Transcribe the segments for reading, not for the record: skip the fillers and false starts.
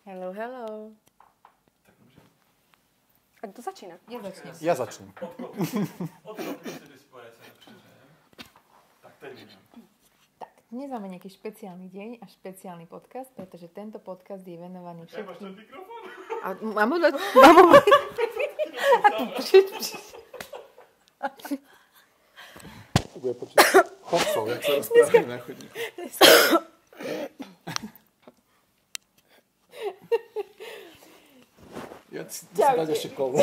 Hello, hello. A kto začína? Ja začnem. Ja začnem. Tak, dnes máme nejaký špeciálny deň a špeciálny podcast, pretože tento podcast je venovaný všetkým... A mám ho dať? Bude počuť chodcov, jak sa rozprávajú na chodníku. Ja si dať ešte kolu.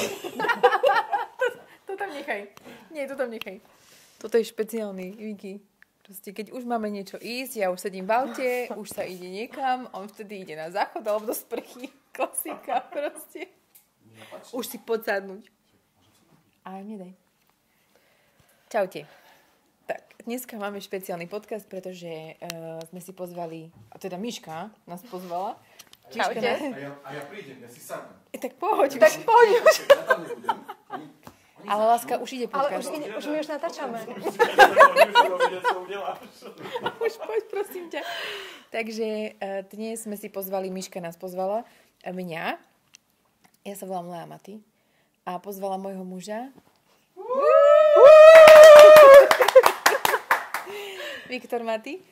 To tam nechaj. Nie, to tam nechaj. Toto je špeciálny, Viki. Proste, keď už máme niečo ísť, ja už sedím v aute, už sa ide niekam, on vtedy ide na záchod alebo do sprchy. Klasika proste. Už si poď sadnúť. Ale nedaj. Čaute. Tak, dneska máme špeciálny podcast, pretože sme si pozvali, a teda Miška nás pozvala. Čaute. A ja prídem, ja si sadnem. Tak poď. Tak poď už. Ja tam nebudem. Ale láska, už ide Ale podcast. už my natáčame. Už poď, prosím ťa. Takže dnes sme si pozvali, Miška nás pozvala, mňa. Ja sa volám Lea Maty. A pozvala môjho muža. Viktor Maty.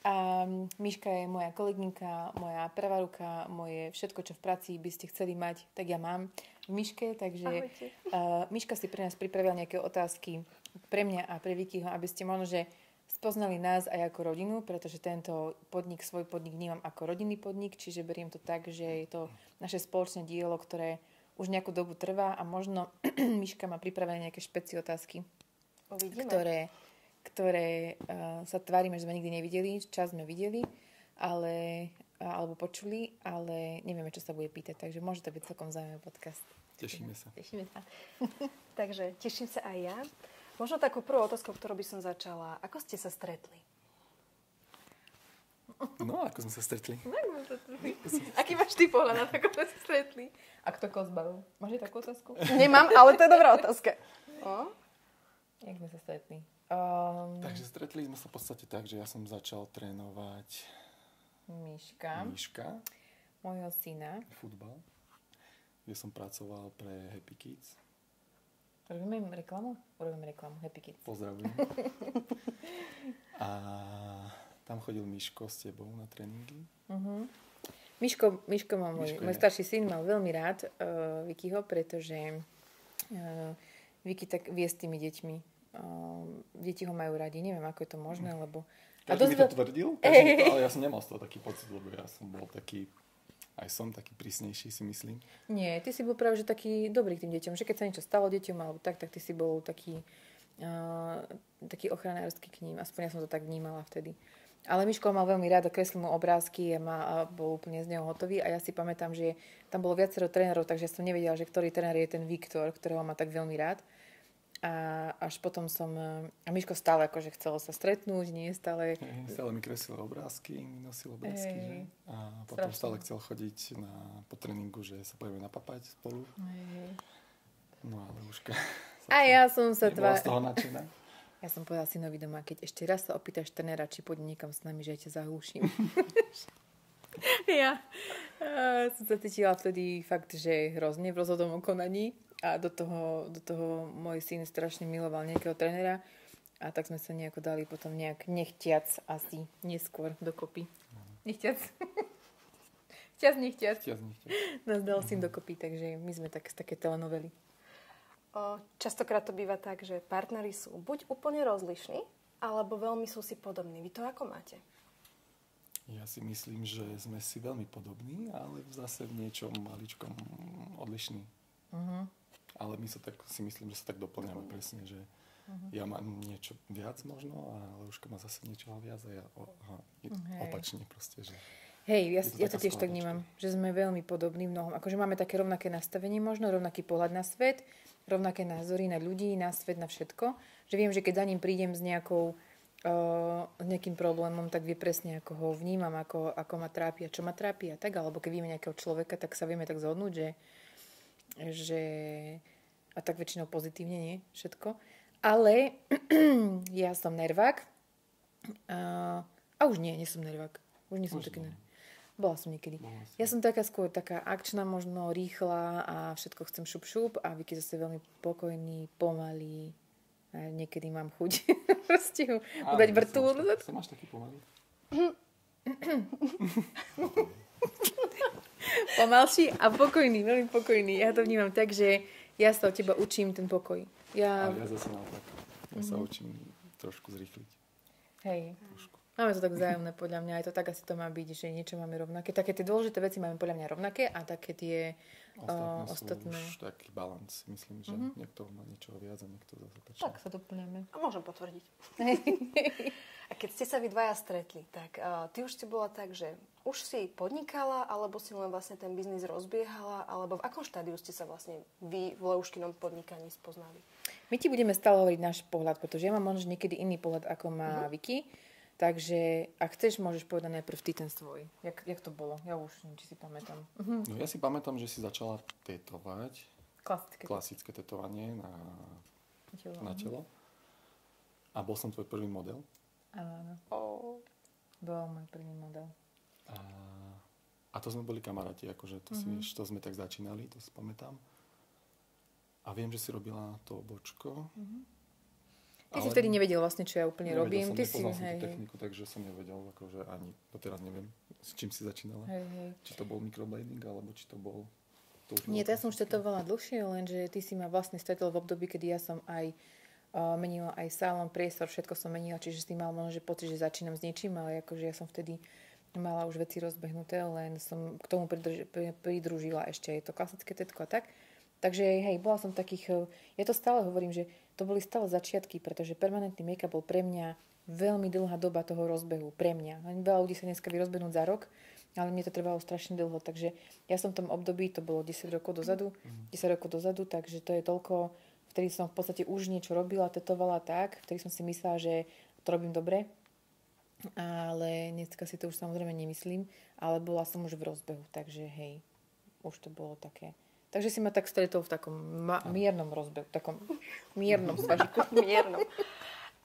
A Miška je moja kolegynka, moja pravá ruka, moje všetko, čo v práci by ste chceli mať, tak ja mám v Miške. Takže Miška si pre nás pripravila nejaké otázky pre mňa a pre Vikyho, aby ste možno, že spoznali nás aj ako rodinu, pretože tento podnik, svoj podnik vnímam ako rodinný podnik, čiže beriem to tak, že je to naše spoločné dielo, ktoré už nejakú dobu trvá a možno Miška má pripravené nejaké špeci otázky, ktoré sa tvárime, že sme nikdy nevideli, čas sme videli, alebo počuli, ale nevieme, čo sa bude pýtať, takže môže to byť celkom zaujímavý podcast. Tešíme sa. Tešíme sa. Takže teším sa aj ja. Možno takú prvú otázku, ktorú by som začala. Ako ste sa stretli? No, ako sme sa stretli? Aký máš ty pohľad na to, ako sme sa stretli? A kto koho zbavil? Máš aj takú otázku? Nemám, ale to je dobrá otázka. Jak sme sa stretli? Takže stretli sme sa v podstate tak, že ja som začal trénovať Miška, môjho syna. futbal, kde som pracoval pre Happy Kids. Robíme im reklamu? Urobíme reklamu. Happy Kids. Pozdravujem. A tam chodil Miško s tebou na tréningy. Uh-huh. Miško má môj starší syn mal veľmi rád Vikyho, pretože Viky tak vie s tými deťmi. Deti ho majú radi. Neviem, ako je to možné, lebo... Každý mi to tvrdil, ale ja som nemal z toho taký pocit, lebo ja som bol taký... Aj som taký prísnejší, si myslím. Nie, ty si bol práve že taký dobrý k tým deťom. Že keď sa niečo stalo deťom, alebo tak ty si bol taký ochranársky k ním. Aspoň ja som to tak vnímala vtedy. Ale Miško mal veľmi rád a kreslil mu obrázky a bol úplne z neho hotový. A ja si pamätám, že tam bolo viacero trénerov, takže som nevedela, že ktorý tréner je ten Viktor, ktorého má tak veľmi rád. A až potom a Miško stále akože chcelo sa stretnúť, nie stále... Stále mi kreslil obrázky, mi nosil obrázky, že? A potom stále chcel chodiť po tréningu, že sa pojeme napapať spolu. No ale už... A ja som sa nebola z toho nadšená. Ja som povedala synovi doma, keď ešte raz sa opýtaš trénera, či pôjde niekam s nami, že ja ťa zahlúšim. Ja som sa cítila vtedy fakt, že hrozne v rozhodom konaní. A do toho môj syn strašne miloval nejakého trénera a tak sme sa nejako dali potom nejak nechtiac asi neskôr dokopy. Nechtiac. Nechtiac. Nás dal syn dokopy, takže my sme tak z také telenovely. Častokrát to býva tak, že partneri sú buď úplne rozlišní, alebo veľmi sú si podobní. Vy to ako máte? Ja si myslím, že sme si veľmi podobní, ale zase v niečom maličkom odlišní. Uh-huh. Ale my si myslím, že sa tak doplňame presne, že ja mám niečo viac možno, ale Ľuška má zase niečo viac a ja opačne proste. Že hej, ja to tiež tak vnímam, že sme veľmi podobní v mnohom. Akože máme také rovnaké nastavenie možno, rovnaký pohľad na svet, rovnaké názory na ľudí, na svet, na všetko. Že viem, že keď za ním prídem s nejakým problémom, tak vie presne, ako ho vnímam, ako ma trápi a čo ma trápi a tak. Alebo keď vieme nejakého človeka, tak sa vieme tak zhodnúť, že a tak väčšinou pozitívne, nie? Všetko. Ale ja som nervák. A už nie som nervák. Už nie som taký nervák. Bola som niekedy. Ja som taká skôr taká akčná, možno rýchla a všetko chcem šup a Vicky zase veľmi pokojný, pomalý. A niekedy mám chuť proste mu dať vrtulu. Som až taký pomalý. Pomalší a pokojný, veľmi pokojný. Ja to vnímam tak, že ja sa od teba učím ten pokoj. A ja zase naopak. Ja sa učím trošku zrýchliť. Hej. Trošku. Máme to tak vzájomné, podľa mňa. Aj to tak asi to má byť, že niečo máme rovnaké. Také tie dôležité veci máme podľa mňa rovnaké a také tie ostatné. Sú už taký balans. Myslím, že niekto má niečoho viac a niekto zase tak. Tak sa doplňame. A môžem potvrdiť. A keď ste sa vy dvaja stretli, tak ty už si bola tak, že už si podnikala, alebo si len vlastne ten biznis rozbiehala, alebo v akom štádiu ste sa vlastne vy v Leuškinom podnikaní spoznali? My ti budeme stále hovoriť náš pohľad, pretože ja mám možno niekedy iný pohľad, ako má Vicky. Takže, ak chceš, môžeš povedať najprv ty ten svoj. Jak to bolo? Ja už neviem, či si pamätám. No ja si pamätám, že si začala tetovať. Klasické tetovanie na telo. A bol som tvoj prvý model. Áno. Bol môj prvý model. A to sme boli kamaráti, akože to si vieš, to sme tak začínali, to si pamätám. A viem, že si robila to obočko. Ty si vtedy nevedel vlastne, čo ja úplne robím. Nepoznal som tú techniku, takže som nevedel, akože ani doteraz neviem, s čím si začínala. Hej. Či to bol microblading, alebo či to bol... Nie, to ja som už tetovala dlhšie, lenže ty si ma vlastne stretol v období, kedy ja som aj menila aj salón, priestor, všetko som menila, čiže si mal možno pocit, že začínam s niečím, ale akože ja som vtedy mala už veci rozbehnuté, len som k tomu pridružila ešte aj to klasické tetko a tak. Takže hej, bola som takých, ja to stále hovorím, že to boli stále začiatky, pretože permanentný make-up bol pre mňa veľmi dlhá doba toho rozbehu, pre mňa. Veľa ľudí sa dneska vie rozbehnúť za rok, ale mne to trvalo strašne dlho, takže ja som v tom období, to bolo 10 rokov dozadu, takže to je toľko, vtedy som v podstate už niečo robila, tetovala tak, vtedy som si myslela, že to robím dobre, ale dneska si to už samozrejme nemyslím, ale bola som už v rozbehu, takže hej, už to bolo také. Takže si ma tak stretol v takom miernom rozbehu, takom miernom svažiku. Miernom.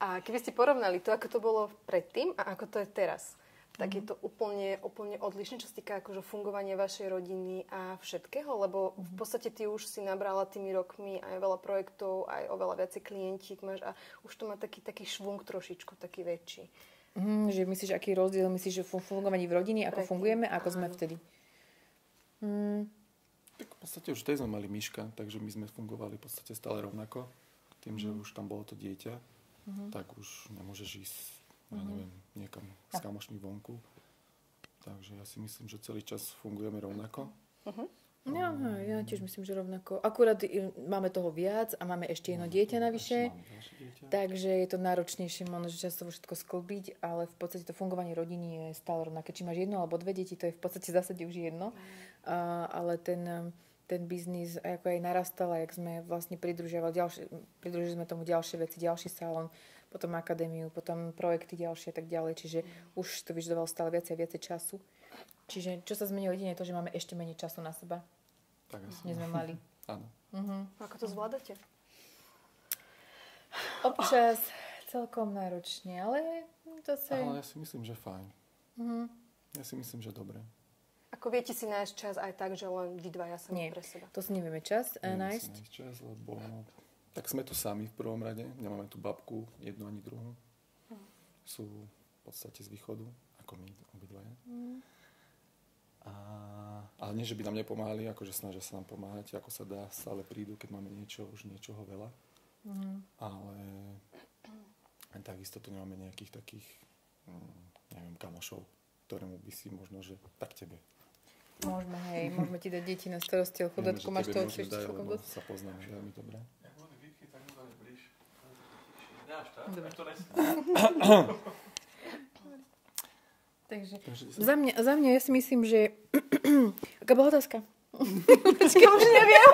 A keby ste porovnali to, ako to bolo predtým a ako to je teraz, tak je to úplne odlišné, čo sa týka akože fungovania vašej rodiny a všetkého, lebo v podstate ty už si nabrala tými rokmi aj veľa projektov, aj oveľa viacej klientík máš a už to má taký švung trošičku, taký väčší. Že myslíš, aký rozdiel myslíš, že fungovaní v rodine, ako fungujeme, ako sme vtedy? Tak v podstate už tej sme mali Miška, takže my sme fungovali v podstate stále rovnako. Tým, že už tam bolo to dieťa, tak už nemôžeš ísť, ja neviem, niekam s kamošmi vonku. Takže ja si myslím, že celý čas fungujeme rovnako. Ja tiež myslím, že rovnako. Akurát máme toho viac a máme ešte jedno dieťa navyše. Takže je to náročnejšie, možno, že časovo všetko sklbiť, ale v podstate to fungovanie rodiny je stále rovnaké. Či máš jedno alebo dve deti, to je v podstate v zásade už jedno. Ale ten biznis ako aj narastal, a jak sme vlastne pridružili sme tomu ďalšie veci, ďalší salón, potom akadémiu, potom projekty ďalšie a tak ďalej. Čiže už to vyžadovalo stále viacej a viacej času. Čiže čo sa zmenilo jedine je to, že máme ešte menej času na seba. Tak asi. Než sme mali. Áno. Ako to zvládate? Občas celkom náročne, ale to sa... Ale ja si myslím, že fajn. Ja si myslím, že dobre. Ako viete si nájsť čas aj tak, že len vy dvaja sami pre seba? To si nevieme čas nájsť. Nevieme si nájsť čas, lebo tak sme tu sami v prvom rade. Nemáme tu babku, jednu ani druhú. Sú v podstate z východu, ako my obidvaja. Ale nie, že by nám nepomáhali, akože snažia sa nám pomáhať, ako sa dá, stále prídu, keď máme už niečoho veľa. Ale takisto tu nemáme nejakých takých, neviem, kamošov, ktorému by si možno, že tak tebe. Môžeme ti dať deti na starosti o chudátku, máš toho ešte celkom dosť. Sa poznáme veľmi dobre. Takže za mňa ja si myslím, že... Aká bola otázka? Počkej, už neviem.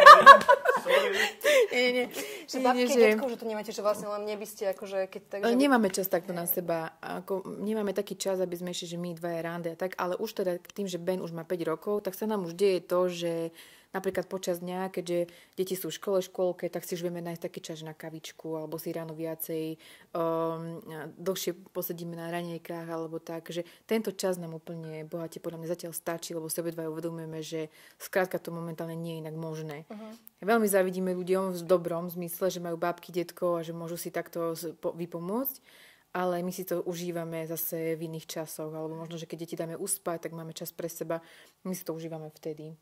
Nie. Že babky, detko, že to nemáte, že vlastne len neby ste akože... Keď tak, že... Nemáme čas takto na seba. Nemáme taký čas, aby sme išli, že my dvaja rande a tak, ale už teda tým, že Ben už má 5 rokov, tak sa nám už deje to, že napríklad počas dňa, keďže deti sú v škôlke, tak si už vieme nájsť taký čas na kavičku, alebo si ráno viacej dlhšie posedíme na raňajkách, alebo tak, že tento čas nám úplne bohate podľa mňa zatiaľ stačí, lebo si obidva uvedomujeme, že skrátka to momentálne nie je inak možné. Veľmi závidíme ľuďom v dobrom zmysle, že majú bábky, detkov a že môžu si takto vypomôcť, ale my si to užívame zase v iných časoch, alebo možno, že keď deti dáme uspať, tak máme čas pre seba, my si to užívame vtedy.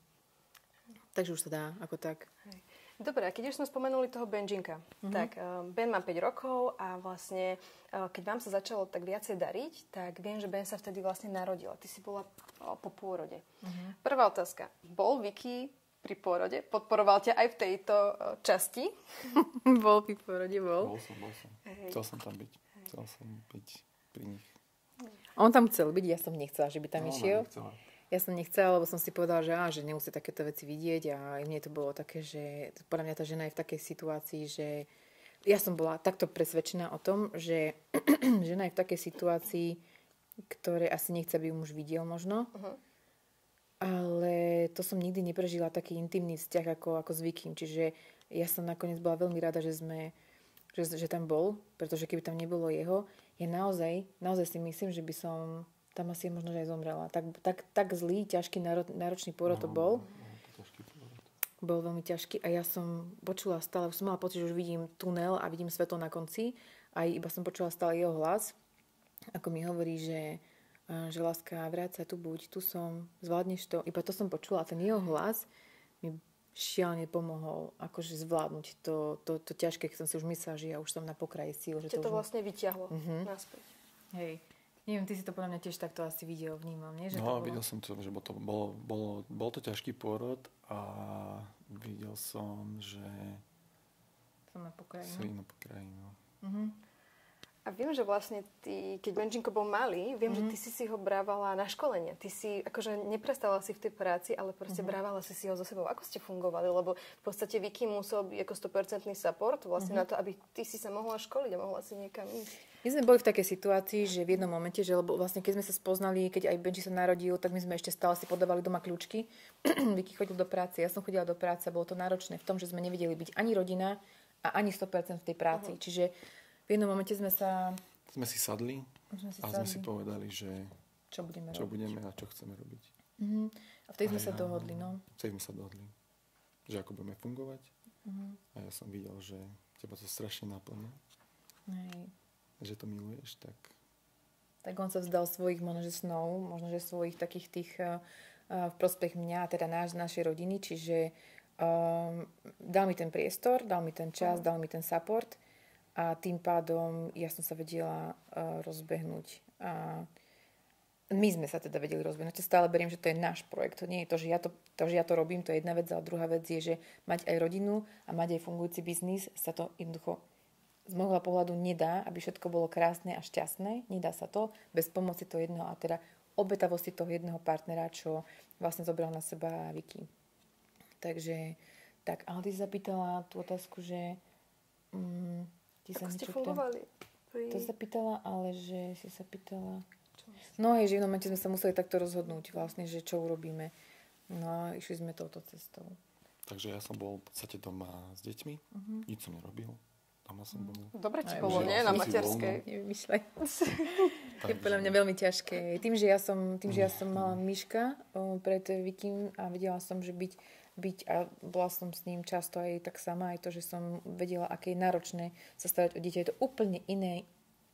Takže už sa dá, ako tak. Dobre, a keď už sme spomenuli toho Benjinka, tak Ben má 5 rokov a vlastne, keď vám sa začalo tak viacej dariť, tak viem, že Ben sa vtedy vlastne narodil. Ty si bola po pôrode. Prvá otázka. Bol Vicky pri pôrode? Podporoval ťa aj v tejto časti? Bol pri pôrode, bol. Bol som. Chcel som tam byť. Chcel som byť pri nich. On tam chcel byť, ja som nechcela, že by tam išiel. Nechcela. Ja som nechcela, lebo som si povedala, že nemusí takéto veci vidieť a mne to bolo také, že podľa mňa tá žena je v takej situácii, že ja som bola takto presvedčená o tom, že žena je v takej situácii, ktoré asi nechce, aby ju muž videl možno. Ale to som nikdy neprežila taký intimný vzťah ako s Vikym. Čiže ja som nakoniec bola veľmi rada, že tam bol, pretože keby tam nebolo jeho, ja naozaj si myslím, že by som tam asi možno, že aj zomrela. Tak zlý, ťažký, náročný pôrod to bol. Bol veľmi ťažký a ja som počula stále, som mala pocit, že už vidím tunel a vidím svetlo na konci a iba som počula stále jeho hlas, ako mi hovorí, že láska, vráť sa, tu buď, tu som, zvládneš to. Iba to som počula a ten jeho hlas mi šialene pomohol akože zvládnuť to ťažké, keď som si už myslela, že ja už som na pokraji síl. Čiže to vlastne vyťahlo naspäť. Hej. Neviem, ty si to podľa mňa tiež takto asi videl, vnímal, nie? Že videl som to, že bol to ťažký pôrod a videl som, že som na pokraji. Na pokraji, no. A viem, že vlastne ty, keď Benjinko bol malý, viem, že ty si ho brávala na školenie. Ty si, akože neprestala si v tej práci, ale proste brávala si ho so sebou. Ako ste fungovali? Lebo v podstate Vicky musel byť ako 100% support vlastne na to, aby ty si sa mohla školiť a mohla si niekam ísť. My sme boli v takej situácii, že v jednom momente, že lebo vlastne keď sme sa spoznali, keď aj Benji sa narodil, tak my sme ešte stále si podávali doma kľúčky. Vicky chodil do práce, ja som chodila do práce, bolo to náročné v tom, že sme nevedeli byť ani rodina a ani 100% v tej práci. Čiže v jednom momente sme si sadli a sme si povedali, že čo budeme a čo chceme robiť. A vtedy sme sa dohodli, no. Vtedy sme sa dohodli, že ako budeme fungovať. A ja som videl, že teba to strašne naplňa. Že to miluješ, tak... Tak on sa vzdal svojich možno, že snov, možno, že svojich takých tých v prospech mňa, teda našej rodiny, čiže dal mi ten priestor, dal mi ten čas, dal mi ten support a tým pádom ja som sa vedela rozbehnúť. A my sme sa teda vedeli rozbehnúť. Stále beriem, že to je náš projekt. To nie je to, že ja to robím, to je jedna vec, ale druhá vec je, že mať aj rodinu a mať aj fungujúci biznis sa to jednoducho z môjho pohľadu nedá, aby všetko bolo krásne a šťastné. Nedá sa to bez pomoci toho jedného a teda obetavosti toho jedného partnera, čo vlastne zobral na seba Vicky. Takže tak, ale ty si zapýtala tú otázku, že ako ste fungovali? To sa pýtala, ale že si sa pýtala... No hej, že v jednom momente sme sa museli takto rozhodnúť vlastne, že čo urobíme. No a išli sme touto cestou. Takže ja som bol v podstate doma s deťmi, nič som nerobil. Dobre ti bolo, nie? Na materskej. Nevymýšľaj. Je podľa mňa veľmi ťažké. Tým, že ja som mala Miška pred Vikym a vedela som, že byť a bola som s ním často aj tak sama, aj to, že som vedela, aké je náročné sa starať o dieťa. Je to úplne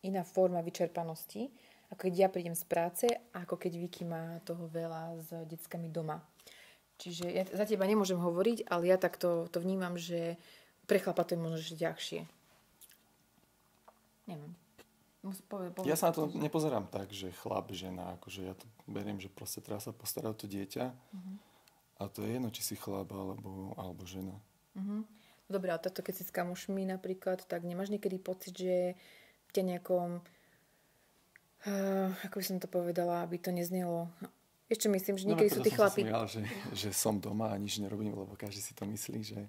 iná forma vyčerpanosti, ako keď ja prídem z práce a ako keď Vicky má toho veľa s deckami doma. Čiže ja za teba nemôžem hovoriť, ale ja takto to vnímam, že pre chlapa to je možno ťažšie. Neviem. Ja sa na to nepozerám tak, že chlap, žena, akože ja to beriem, že proste treba sa postarať o to dieťa a to je jedno, či si chlap alebo žena. Dobre, a toto keď si s kamošmi napríklad, tak nemáš niekedy pocit, že ťa nejakom ako by som to povedala, aby to neznelo. Ešte myslím, že niekedy sú tí chlapi... Že som doma a nič nerobím, lebo každý si to myslí, že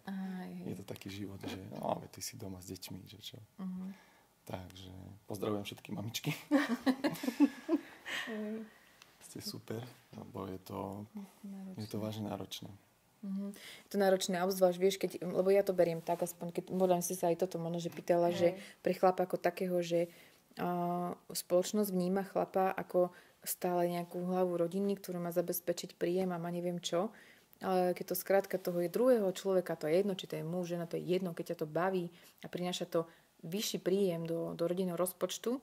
je to taký život, že ty si doma s deťmi, že čo. Takže pozdravujem všetky mamičky. Ste super, lebo je to vážne náročné. Je to náročné, obzvlášť, vieš, lebo ja to beriem tak, aspoň keď možno si sa aj toto možno, že pýtala, že pre chlapa ako takého, že spoločnosť vníma chlapa ako stále nejakú hlavu rodiny, ktorú má zabezpečiť príjem a má neviem čo. Ale keď to skrátka toho je druhého človeka, to je jedno, či to je muž, žena, to je jedno, keď ťa to baví a prináša to vyšší príjem do rodinného rozpočtu,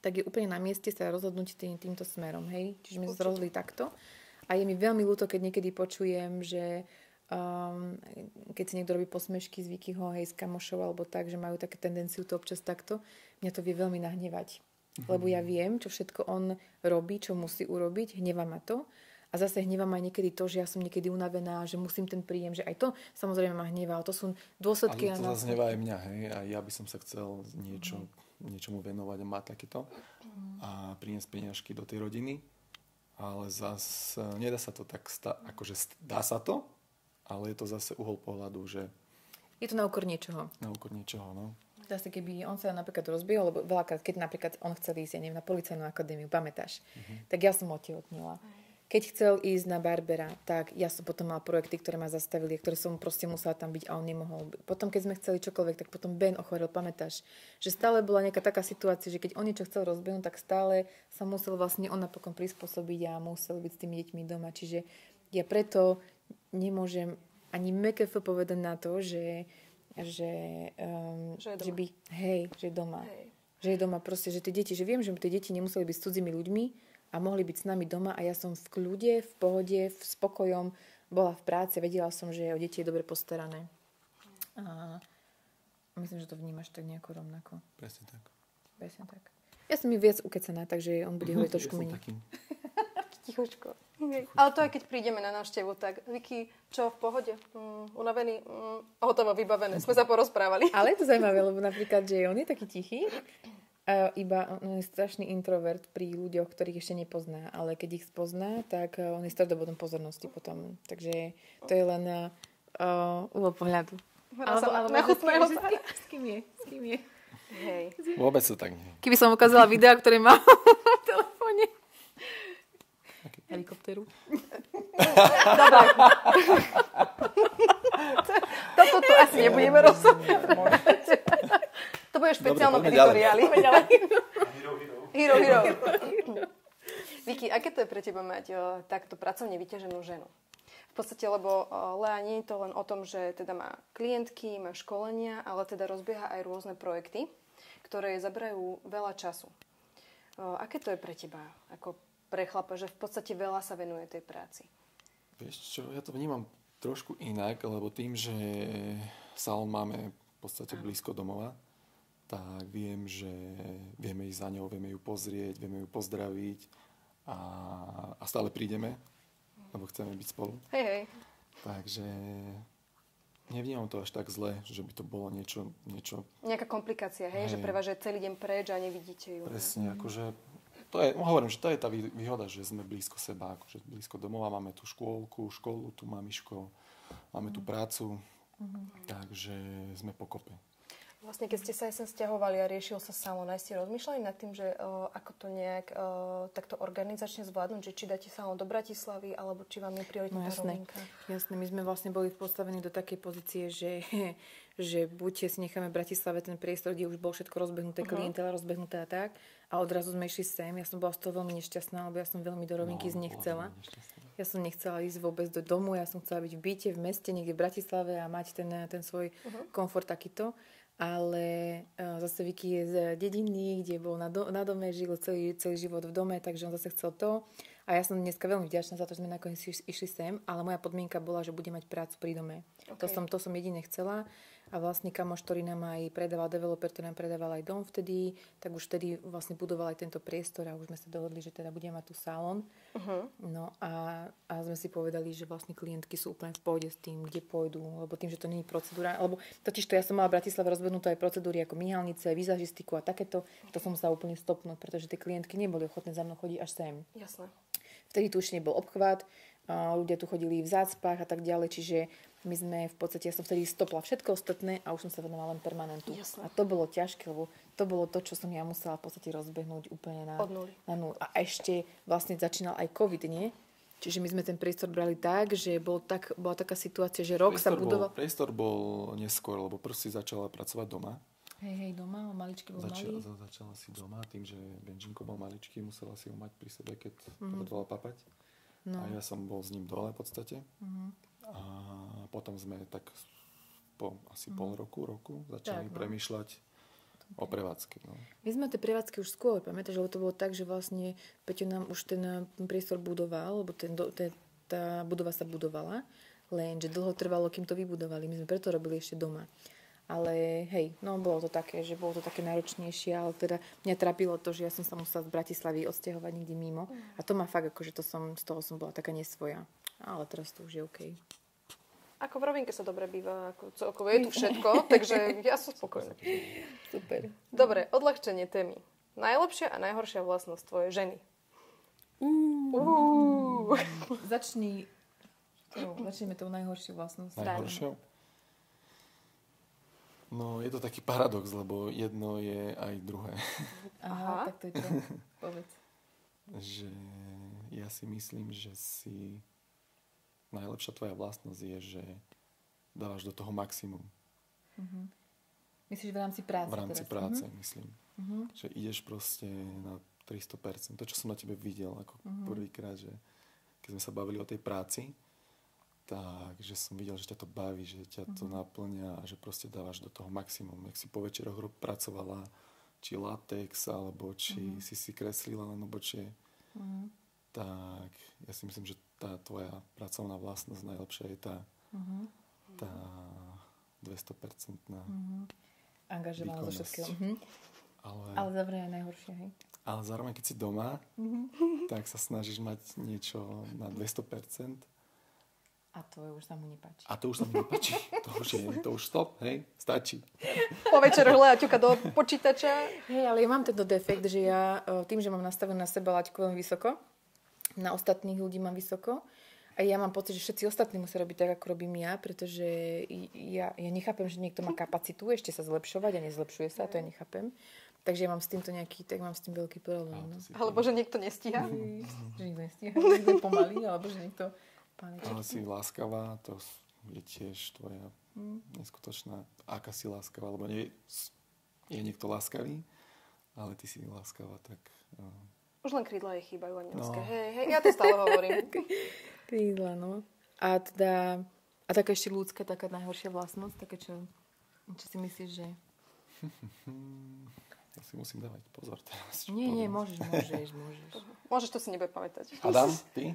tak je úplne na mieste sa rozhodnúť týmto smerom, hej? Čiže my sme sa rozhodli takto. A je mi veľmi ľúto, keď niekedy počujem, že keď si niekto robí posmešky z Vikiho, hej, z kamošov alebo tak, že majú také tendenciu to občas takto, mňa to vie veľmi nahnevať. Lebo ja viem, čo všetko on robí, čo musí urobiť, hnevá ma to. A zase hnevá ma aj niekedy to, že ja som niekedy unavená, že musím ten príjem, že aj to samozrejme ma hnevá. To sú dôsledky. Ale to zase hnevá aj mňa, hej. A ja by som sa chcel niečomu venovať a mať takéto. A priniesť peniažky do tej rodiny. Ale zase nedá sa to tak akože dá sa to, ale je to zase uhol pohľadu, že... Je to na úkor niečoho. Na úkor niečoho, no. Zase keby on sa napríklad rozbihol, lebo veľakrát, keď napríklad on chcel ísť, ja neviem, na policajnú akadémiu, pamätáš, tak ja som ho tehotnila. Keď chcel ísť na barbera, tak ja som potom mala projekty, ktoré ma zastavili, ktoré som proste musela tam byť a on nemohol. Potom, keď sme chceli čokoľvek, tak potom Ben ochorel, pamätáš, že stále bola nejaká taká situácia, že keď on niečo chcel rozbehnúť, tak stále sa musel vlastne on napokon prispôsobiť a musel byť s tými deťmi doma. Čiže ja preto nemôžem ani MKF povedať na to, že by, že je doma. Hej. Že je doma proste, že tie deti, že viem, že tie deti nemuseli byť s cudzými ľuďmi, a mohli byť s nami doma a ja som v kľude, v pohode, v spokojom, bola v práci, vedela som, že o deti je dobre postarané. A myslím, že to vnímaš tak nejako rovnako. Presne tak. Ja som mi viac ukecaná, takže on bude hovoriť trošku menej. Tichučko. Ale to aj keď prídeme na návštevu, tak Viki, čo v pohode? Unavený? Hotovo, vybavené. Sme sa porozprávali. Ale je to zaujímavé, lebo napríklad, že on je taký tichý, iba on je strašný introvert pri ľuďoch, ktorých ešte nepozná, ale keď ich spozná, tak on je stredobodom pozornosti potom. Takže to je len uhol pohľadu. S kým je? Hej. Vôbec to tak nie. Keby som ukázala videa, ktoré má v telefóne. Helikopteru. Dobre. Toto tu asi nebudeme rozprávať. To bude špeciálne editoriály. Hero. Viki, aké to je pre teba mať takto pracovne vyťaženú ženu? V podstate, lebo Lea nie je to len o tom, že teda má klientky, má školenia, ale teda rozbieha aj rôzne projekty, ktoré zaberajú veľa času. Aké to je pre teba, ako pre chlapa, že v podstate veľa sa venuje tej práci? Vieš čo, ja to vnímam trošku inak, lebo tým, že salón máme v podstate blízko domova, tak viem, že vieme ísť za ňou, vieme ju pozrieť, vieme ju pozdraviť a stále prídeme, lebo chceme byť spolu. Hej. Takže nevnímam to až tak zle, že by to bolo niečo... Nejaká komplikácia, hej? Že pre vás, že celý deň preč a nevidíte ju. Presne, akože... Hovorím, že to je tá výhoda, že sme blízko seba, akože blízko domova, máme tu školu, tu mamiško, máme tu prácu, takže sme pokope. Vlastne, keď ste sa aj sem sťahovali a riešil sa salón, aj ste rozmýšľali nad tým, že ako to nejak takto organizačne zvládnuť, že či dáte salón do Bratislavy, alebo či vám je prioritná tá rovinka? Jasné, my sme vlastne boli postavení do takej pozície, že buď si necháme v Bratislave ten priestor, kde už bolo všetko rozbehnuté, klientela rozbehnuté a tak, a odrazu sme išli sem. Ja som bola z toho veľmi nešťastná, lebo ja som veľmi do rovinky nechcela. Ja som nechcela ísť vôbec do domu, ja som chcela byť v byte, v meste, niekde v Bratislave a mať ten svoj komfort takýto. Ale zase Viki je z dediny, kde bol na dome, žil celý život v dome, takže on zase chcel to. A ja som dneska veľmi vďačná za to, že sme nakoniec išli sem, ale moja podmienka bola, že bude mať prácu pri dome. Okay. To som jedine chcela. A vlastne kamoš, ktorý nám aj predával, developer, ktorý nám predával aj dom vtedy, tak už vtedy vlastne budoval aj tento priestor a už sme sa dohodli, že teda budeme mať tu salón. No a sme si povedali, že vlastne klientky sú úplne v pohode s tým, kde pôjdu, lebo tým, že to nie je procedúra, lebo totiž to ja som mala v Bratislave rozbehnúť aj procedúry ako myhalnice, vizažistiku a takéto, to som sa úplne stopnúť, pretože tie klientky neboli ochotné za mnou chodiť až sem. Jasné. Vtedy tu už nebol obchvat, ľudia tu chodili v zácpách a tak ďalej, čiže my sme v podstate, ja som vtedy stopla všetko ostatné a už som sa venovala len permanentu. Jasne. A to bolo ťažké, lebo to bolo to, čo som ja musela v podstate rozbehnúť úplne na nulu. A ešte vlastne začínal aj COVID, nie? Čiže my sme ten priestor brali tak, že bola taká situácia, že rok sa budoval... Priestor bol neskôr, lebo prv si začala pracovať doma. Hej, doma, maličký bol malý. Začala si doma, tým, že Benžinko bol maličký, musela si ho mať pri sebe, keď potrebovala papať. No. A ja som bol s ním dole v podstate. A potom sme tak po asi pol roku začali premýšľať o prevádzke. No. My sme tie prevádzky už skôr, pamätáš, lebo to bolo tak, že vlastne Peťo nám už ten priestor budoval, lebo tá budova sa budovala, lenže dlho trvalo, kým to vybudovali. My sme preto robili ešte doma. Ale hej, no bolo to také náročnejšie, ale teda mňa trápilo to, že ja som sa musela z Bratislavy odsťahovať niekde mimo. A to ma fakt akože z toho som bola taká nesvoja. Ale teraz to už je OK. Ako v rovinke sa dobre býva, ako je tu všetko, takže ja som spokojná. Super. Dobre, odľahčenie témy. Najlepšia a najhoršia vlastnosť tvojej ženy. Začneme tou najhoršiu vlastnosť. Najhoršou? No, je to taký paradox, lebo jedno je aj druhé. Aha, tak to je to. Povedz. Že ja si myslím, že najlepšia tvoja vlastnosť je, že dávaš do toho maximum. Myslíš v rámci práce? V rámci práce, myslím. Že ideš proste na 300%. To, čo som na tebe videl ako prvýkrát, že keď sme sa bavili o tej práci, takže som videl, že ťa to baví, že ťa to naplňa a že proste dávaš do toho maximum. Jak si po večeroch pracovala, či latex, alebo či si kreslila len obočie, tak ja si myslím, že tá tvoja pracovná vlastnosť najlepšia je tá 200% angažovaná zo všetkého. Ale zároveň aj najhoršia, hej? Ale zároveň, keď si doma, tak sa snažíš mať niečo na 200%. A to už sa mu nepáči. A to už sa mu nepáči. To už stop, hej, stačí. Po večeroch hľadá ťuka do počítača. Hej, ale ja mám tento defekt, že ja tým, že mám nastavené na seba laťku veľmi vysoko, na ostatných ľudí mám vysoko, a ja mám pocit, že všetci ostatní musia robiť tak, ako robím ja, pretože ja nechápem, že niekto má kapacitu ešte sa zlepšovať a nezlepšuje sa, to ja nechápem. Takže ja mám s týmto mám s tým veľký problém. No. Alebo že niekto nestíha. Že niekto nestíha, niekto je pomalý, alebo že niekto... Ale si láskavá, to je tiež tvoja neskutočná, aká si láskavá, lebo nie je niekto láskavý, ale ty si láskavá, tak... Už len krídla jej chýbajú a neláske. No. Hej, ja to stále hovorím. Krídla, no. A taká ešte ľudská, taká najhoršia vlastnosť, také čo si myslíš, že... Ja si musím dávať pozor teraz. Nie, môžeš. Môžeš, to si nebude pamätať. Adam, ty?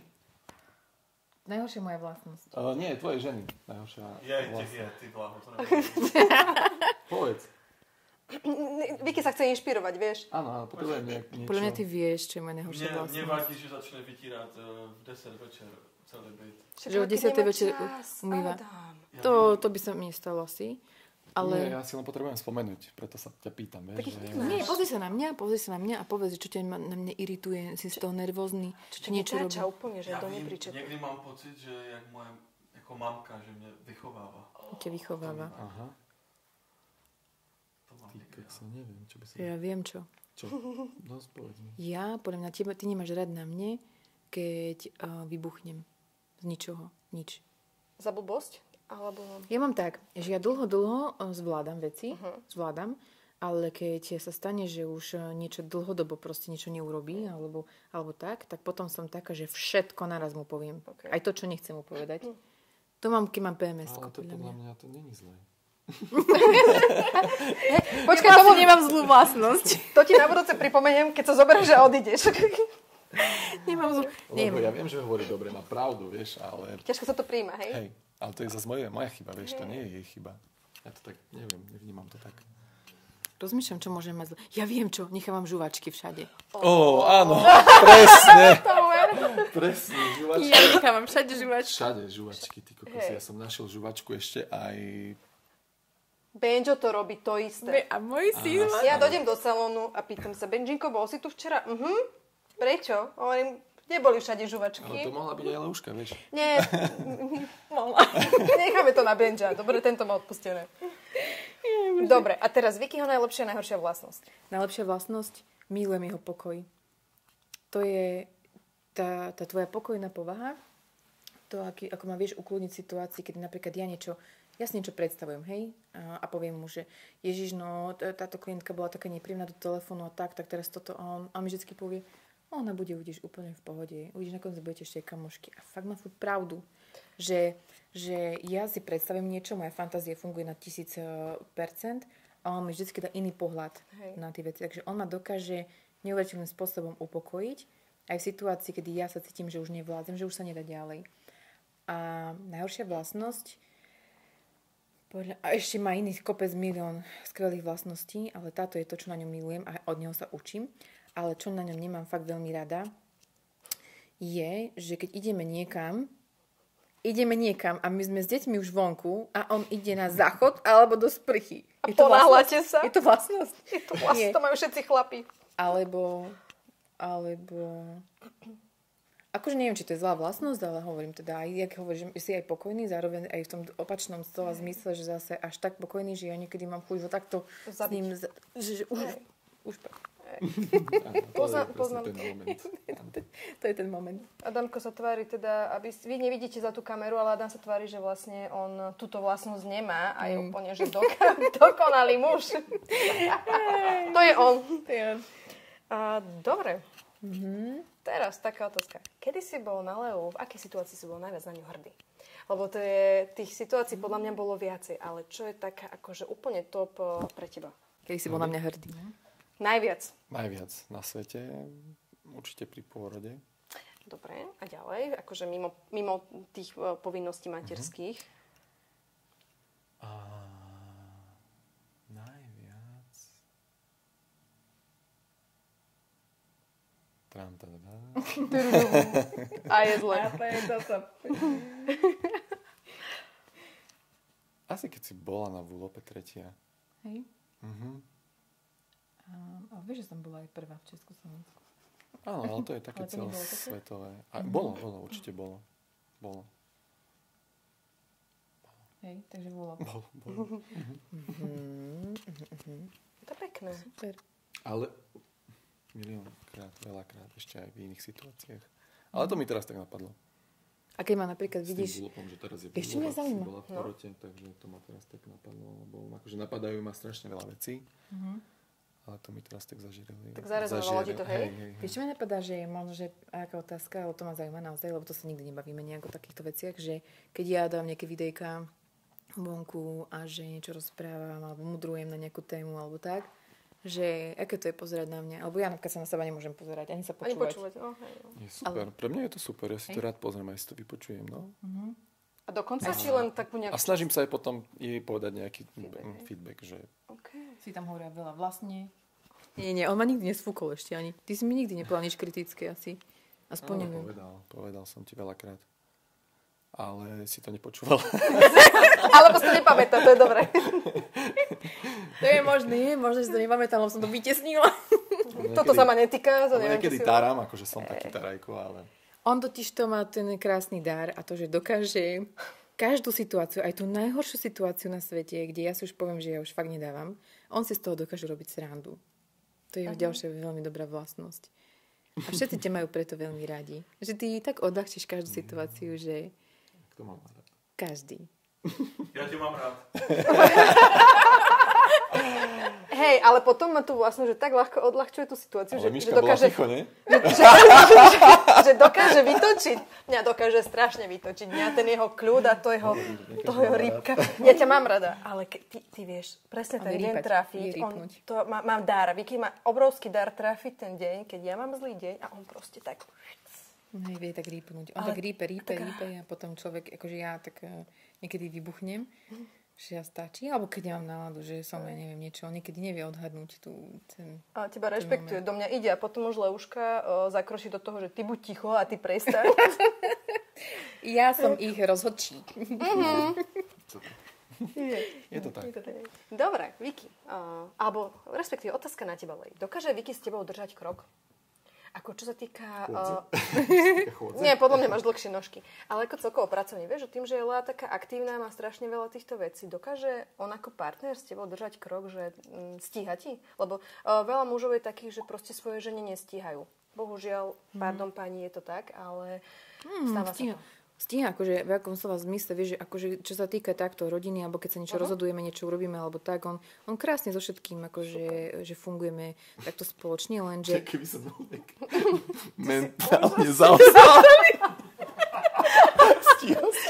Najhoršia moja vlastnosť. Nie, tvoje ženy. Najhoršia vlastnosť. Ty bláho, to Povedz. Vicky sa chce inšpirovať, vieš? Áno, potrebujem niečo. Podľa mňa ty vieš, čo je moja najhoršia vlastnosť. Mne vadí, že začne vytírať v 10 večer celý byt. Že o 10 večer umýva. To by sa mi nestalo asi. Ale... Nie, ja si len potrebujem spomenúť, preto sa ťa pýtam. Vieš, Nie, pozri sa na mňa a povedz, čo ťa na mňa irituje, si z toho nervózny. Čo niečo robí. Úplne, že do nepričetu. Niekdy mám pocit, že jak moja ako mamka, že mňa vychováva. Ťa vychováva. Aha. To mám neviem, čo by som... Ja viem čo. Čo? No, spovedz mi. Ja, podľa mňa, ty nemáš rád na mne, keď vybuchnem z ničoho. Nič. Za blbosť? Alebo... Ja mám tak, že ja dlho zvládam veci, ale keď sa stane, že už niečo dlhodobo proste niečo neurobí, alebo tak potom som taká, že všetko naraz mu poviem. Okay. Aj to, čo nechcem mu povedať. To mám, keď mám PMS-ko. Ale to podľa mňa to není zlé. Počkaj, tomu nemám zlú vlastnosť. To ti na budúce pripomeniem, keď sa zoberieš a odídeš. Nemám zlú... Lebo ja viem, že hovorí dobre, má pravdu, vieš, ale... Ťažko sa to príjma, hej? Hej. Ale to je zase moja chyba, vieš, to nie je jej chyba. Ja to tak, nevnímam to tak. Rozmýšľam, čo môžem mať zle. Ja viem čo, nechávam žuvačky všade. Áno, presne. Presne, žuvačky. Ja nechávam všade žuvačky. Všade žuvačky, ty kokos. Ja som našiel žuvačku ešte aj... Benjo to robí to isté. A môj syn... Ja dojdem do salónu a pýtam sa, Benžinko, bol si tu včera? Prečo? Hovorím, neboli všade žuvačky. Ale to mohla byť aj Leuška, vieš. Nie, mohla. Necháme to na Benža. Dobre, tento má odpustené. Dobre, a teraz Vickyho najlepšia a najhoršia vlastnosť. Najlepšia vlastnosť? Milujem jeho pokoj. To je tá tvoja pokojná povaha, to, ako ma vieš ukludniť v situácii, keď napríklad ja si niečo predstavujem, hej, a poviem mu, že Ježiš, no, táto klientka bola taká nepríjemná do telefónu a tak teraz toto, a on mi vždycky povie, ona bude, uvidíš, úplne v pohode, uvidíš, nakoniec budete ešte kamošky. A fakt má furt pravdu, že ja si predstavím niečo, moja fantázia funguje na 1000%, a on mi vždycky dá iný pohľad na tie veci. Takže on ma dokáže neuveriteľným spôsobom upokojiť, aj v situácii, kedy ja sa cítim, že už nevládzem, že už sa nedá ďalej. A najhoršia vlastnosť, a ešte má iných kopec milión skvelých vlastností, ale táto je to, čo na ňom milujem a od neho sa učím. Ale čo na ňom nemám fakt veľmi rada, je, že keď ideme niekam a my sme s deťmi už vonku a on ide na záchod alebo do sprchy. A ponáhľate sa? Je to vlastnosť? Je to vlastnosť, to majú všetci chlapi. Alebo akože neviem, či to je zlá vlastnosť, ale hovorím teda aj, jak hovorím, že si aj pokojný, zároveň aj v tom opačnom slova zmysle, že zase až tak pokojný, že ja niekedy mám chuť ho takto s ním, že už Poznám ten moment. To je ten moment. Adamko sa tvári teda, aby vy nevidíte za tú kameru, ale Adam sa tvári, že vlastne on túto vlastnosť nemá a je úplne, že dokonalý muž. To je on. Dobre. Teraz taká otázka. Kedy si bol na Leu, v akej situácii si bol najviac na ňu hrdý? Lebo to je, tých situácií podľa mňa bolo viacej, ale čo je taká akože úplne top pre teba? Kedy si bol na mňa hrdý? Najviac na svete, určite pri pôrode. Dobre, a ďalej? Akože mimo tých povinností materských? Najviac... A je zle. Asi keď si bola na Vúlope tretia. Hej. A vieš, že som bola aj prvá v Československu. Áno, ale to je také celosvetové. Bolo, určite bolo. Hej, takže bolo. To je pekné. Super. Ale miliónkrát, veľakrát, ešte aj v iných situáciách. Ale to mi teraz tak napadlo. A keď ma napríklad vidíš... S tým Vúlopom, že teraz je ešte mňa zaujíma. bola v porote, takže to ma teraz tak napadlo, lebo akože napadajú ma strašne veľa vecí. Ale to mi teraz tak zažírali. Tak zarezonovalo ti to, hej? Vieš, čo mi napadá, že je možno, že aká otázka, ale to ma zaujíma naozaj, lebo to sa nikdy nebavíme nejak o takýchto veciach, že keď ja dám nejaké videjka vonku a že niečo rozprávam alebo mudrujem na nejakú tému alebo tak, že aké to je pozerať na mňa. Alebo ja napríklad sa na seba nemôžem pozerať, ani sa počúvať. Je super. Pre mňa je to super. Ja si to rád pozriem, aj si to vypočujem. No. A dokonca si len takú nejakú... A snažím sa aj potom jej povedať nejaký feedback, že... Si tam hovoria veľa vlastne. Nie, on ma nikdy nesfúkol ešte ani. Ty si mi nikdy nepovedal nič kritické asi. Aspoň neviem. Povedal som ti veľakrát. Ale si to nepočúval. Alebo si to nepamätá, to je dobré. To je možné, že si to nepamätám, lebo som to vytesnila. Toto sa ma netýka. Niekedy táram, akože som taký tarajko, ale... On totiž to má ten krásny dar a to, že dokáže každú situáciu, aj tú najhoršiu situáciu na svete, kde ja si už poviem, že ja už fakt nedávam, on si z toho dokáže robiť srandu. To je ďalšia veľmi dobrá vlastnosť. A všetci ťa majú preto veľmi radi. Že ty tak odľahčíš každú situáciu, že... Kto má rád? Každý. Ja ťa mám rád. Hej, ale potom ma tu vlastne, že tak ľahko odľahčuje tú situáciu, ale že dokáže... Ticho, nie? že dokáže vytočiť. Mňa dokáže strašne vytočiť. Mňa ten jeho kľud a to jeho rýbka. Ja ťa mám rada, ale ty vieš, presne ten deň trafiť. Mám dar. Vicky má obrovský dar trafiť ten deň, keď ja mám zlý deň a on proste tak... Hej, vie tak rýpnúť. On tak rípe a potom človek, akože ja tak niekedy vybuchnem. Že ja stačí, alebo keď ja mám náladu, že som, ja neviem, niečo, niekedy nevie odhadnúť ten... A teba rešpektuje, do mňa ide a potom už Leuška zakročí do toho, že ty buď ticho a ty prestaň. Ja som ich rozhodčí. Je to tak. Dobre, Vicky. Alebo respektíve otázka na teba, Lej. Dokáže Vicky s tebou držať krok? Ako čo sa týka... Chôdze? Nie, podľa mňa máš dlhšie nožky. Ale ako celkovo pracovne, vieš, tým, že je Lea taká aktívna, má strašne veľa týchto vecí, dokáže on ako partner s tebou držať krok, že stíha ti? Lebo veľa mužov je takých, že proste svoje žene nestíhajú. Bohužiaľ, pardon pani, je to tak, ale stáva sa to. Stíha, akože v akom slova zmysle, vieš, že akože čo sa týka takto rodiny, alebo keď sa niečo rozhodujeme, niečo urobíme, alebo tak, on krásne so všetkým, akože že fungujeme takto spoločne, lenže... Keby som bol mentálne zaostalý. Stíha sa.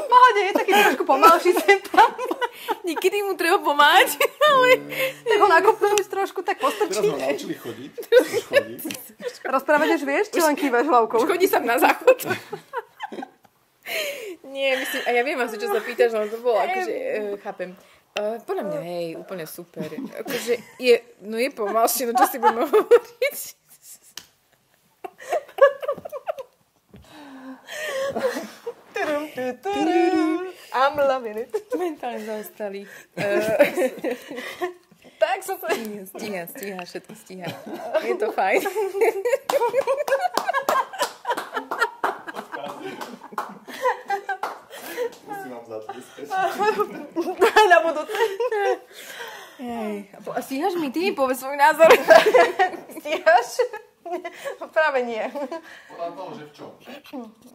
Pohode, je taký trošku pomalší sem tam. Niekedy mu treba pomáhať, ale... Tak ho nakopnúť trošku, tak Teraz postrčiť. ma naučili chodiť. Už chodí. Rozprávať už vieš, či len kývaš hlavkou? Už chodí sa na záchod. Nie, myslím, a ja viem asi, čo sa pýtaš, ale to bolo akože, chápem. Podľa mňa, hej, úplne super. Akože je pomalšie, no čo si budeme hovoriť. I'm loving it. Mentálne zaostali. Tak som sa... Stíha, všetko stíha. Je to fajn. Musím vám zatleskať. Na budúce. A stíhaš mi ty? Povedz svoj názor. Stíhaš? Práve nie. Podľa toho, že v čom?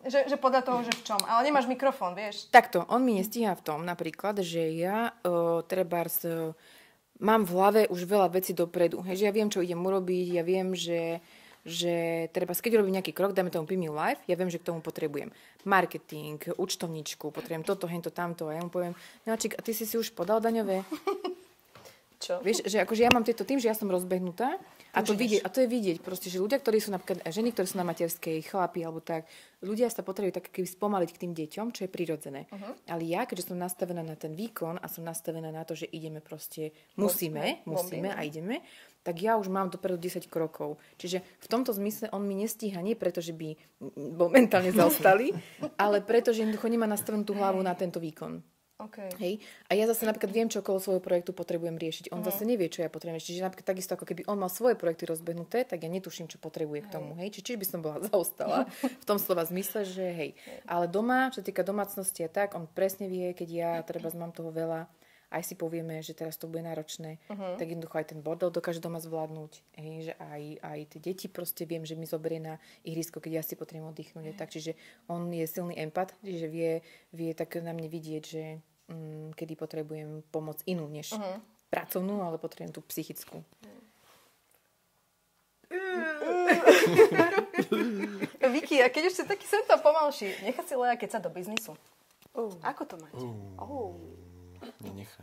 Že podľa toho, že v čom. Ale nemáš mikrofón, vieš. Takto, on mi nestíha v tom napríklad, že ja trebárs mám v hlave už veľa vecí dopredu. Hej, že ja viem, čo idem urobiť, ja viem, že trebárs, keď urobím nejaký krok, dáme tomu Pimi Life, ja viem, že k tomu potrebujem marketing, účtovničku, potrebujem toto, hento, tamto. A ja mu poviem, Miláčik, a ty si už podal daňové? Čo? Vieš, že akože ja mám tieto tým, že ja som rozbehnutá a to je vidieť proste, že ľudia, ktorí sú napríklad ženy, ktoré sú na materskej, chlapi alebo tak, ľudia sa potrebujú tak keby spomaliť k tým deťom, čo je prirodzené. Ale ja, keďže som nastavená na ten výkon a som nastavená na to, že ideme proste, musíme a ideme, tak ja už mám dopredu 10 krokov. Čiže v tomto zmysle on mi nestíha nie preto, že by momentálne zaostali, ale preto, že jednoducho nemá nastavenú tú hlavu na tento výkon. Okay. Hej. A ja zase napríklad viem, čo okolo svojho projektu potrebujem riešiť. On zase nevie, čo ja potrebujem. Čiže napríklad takisto, ako keby on mal svoje projekty rozbehnuté, tak ja netuším, čo potrebuje k tomu. Hej. Čiže by som bola zaostala v tom slova zmysle, že hej. Ale doma, čo týka domácnosti a tak, on presne vie, keď ja treba mám toho veľa, aj si povieme, že teraz to bude náročné, tak jednoducho aj ten bordel dokáže doma zvládnuť. Hej, že aj tie deti proste viem, že mi zoberie na ihrisko, keď ja si potrebujem oddychnúť. Tak, čiže on je silný empat, čiže vie tak na mne vidieť, že kedy potrebujem pomoc inú než pracovnú, ale potrebujem tú psychickú. Vicky, a keď už si taký sem tam pomalší, nechá si Lea keď sa do biznisu. Ako to máte? Nenechá.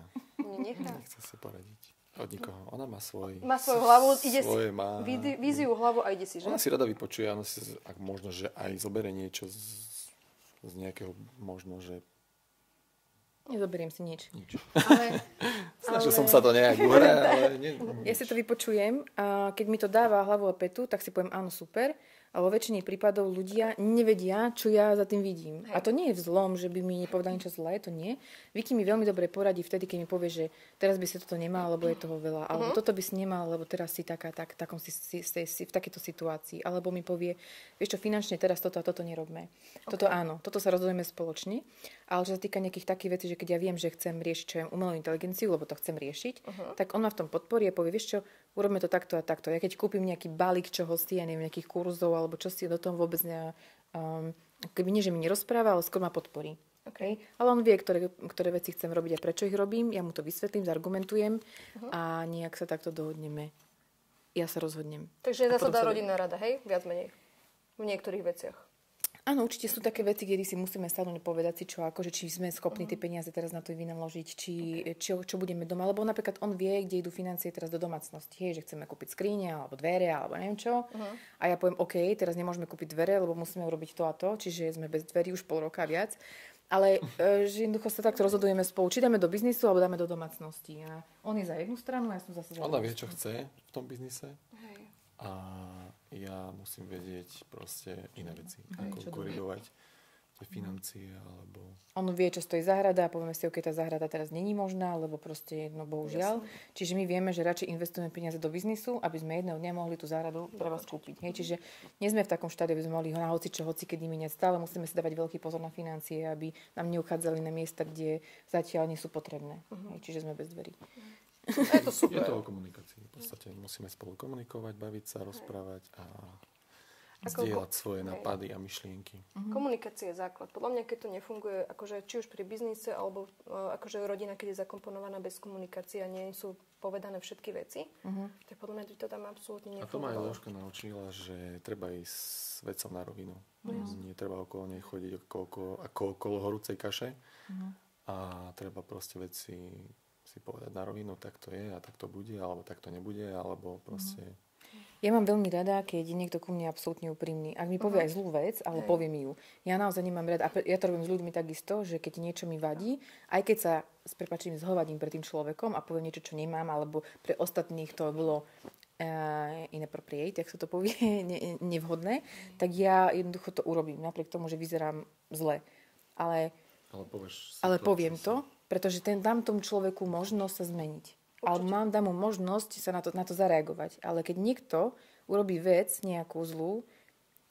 Nechce sa poradiť. Od nikoho. Ona má svoju hlavu, ide si má víziu hlavu a ide si, že? Ona si rada vypočuje, ona si ak možno, že aj zobere niečo z nejakého, možno, že Nezoberiem si nič. Snažil som sa to nejak uhrať, ale ja si to vypočujem a keď mi to dáva hlavu a petu, tak si poviem áno, super. A vo väčšine prípadov ľudia nevedia, čo ja za tým vidím. Hej. A to nie je vzlom, že by mi nepovedal niečo zlé, to nie. Vicky mi veľmi dobre poradí vtedy, keď mi povie, že teraz by si toto nemal, lebo je toho veľa. Alebo toto by si nemal, lebo teraz si takom si v takejto situácii. Alebo mi povie, vieš čo, finančne teraz toto a toto nerobme. Okay. Toto áno, toto sa rozhodujeme spoločne. Ale čo sa týka nejakých takých vecí, že keď ja viem, že chcem riešiť čo umelú inteligenciu, lebo to chcem riešiť, tak on ma v tom podporí a povie, vieš čo, urobme to takto a takto. Ja keď kúpim nejaký balík čohosi, ja neviem, nejakých kurzov alebo čo si do toho vôbec keby nie, že mi nerozpráva, ale skôr ma podporí. Okay. Ale on vie, ktoré veci chcem robiť a prečo ich robím. Ja mu to vysvetlím, zargumentujem a nejak sa takto dohodneme. Ja sa rozhodnem. Takže je zásada rodinná rada, hej? Viac menej. V niektorých veciach. Áno, určite sú také veci, kedy si musíme sadnúť povedať si, čo akože, či sme schopní tie peniaze teraz na to vynaložiť, čo budeme doma. Lebo napríklad on vie, kde idú financie teraz do domácnosti. Hej, že chceme kúpiť skrine, alebo dvere, alebo neviem čo. A ja poviem, OK, teraz nemôžeme kúpiť dvere, lebo musíme urobiť to a to. Čiže sme bez dverí už pol roka viac. Ale že jednoducho sa takto rozhodujeme spolu, či dáme do biznisu, alebo dáme do domácnosti. A on je za jednu stranu, a ja som zase za Ona vie, čo chce v tom biznise. Hej. A ja musím vedieť proste iné veci, ako korigovať proste financie, alebo... On vie, čo stojí záhrada a povieme si, tá záhrada teraz není možná, lebo proste, no bohužiaľ. Jasne. Čiže my vieme, že radšej investujeme peniaze do biznisu, aby sme jedného dňa mohli tú záhradu pre vás kúpiť. Hej? Čiže nie sme v takom štádiu, aby sme mohli ho na hoci kedy míňať. Stále musíme si dávať veľký pozor na financie, aby nám neuchádzali na miesta, kde zatiaľ nie sú potrebné. Hej? Čiže sme bez dverí. Je to super. Je to o komunikácii. V podstate musíme spolu komunikovať, baviť sa, rozprávať a zdieľať svoje nápady a myšlienky. Komunikácia je základ. Podľa mňa, keď to nefunguje, akože či už pri biznise, alebo akože rodina, keď je zakomponovaná bez komunikácie a nie sú povedané všetky veci, tak podľa mňa to tam absolútne nefungovalo. A to ma aj Leuška naučila, že treba ísť s vecou na rovinu. Nie treba okolo nej chodiť ako okolo horúcej kaše. A treba proste veci si povedať na rovinu, tak to je a tak to bude, alebo tak to nebude, alebo proste... Ja mám veľmi rada, keď je niekto ku mne absolútne úprimný. Ak mi povie aj zlú vec, ale povie mi ju. Ja naozaj nemám rada. A ja to robím s ľuďmi takisto, že keď niečo mi vadí, aj keď sa s prepáčením zhovadím pred tým človekom a poviem niečo, čo nemám, alebo pre ostatných to bolo inappropriate, jak sa to povie, nevhodné, tak ja jednoducho to urobím, napriek tomu, že vyzerám zle. Ale poviem to, pretože dám tomu človeku možnosť sa zmeniť. Ale dám mu možnosť sa na to zareagovať. Ale keď niekto urobí vec nejakú zlú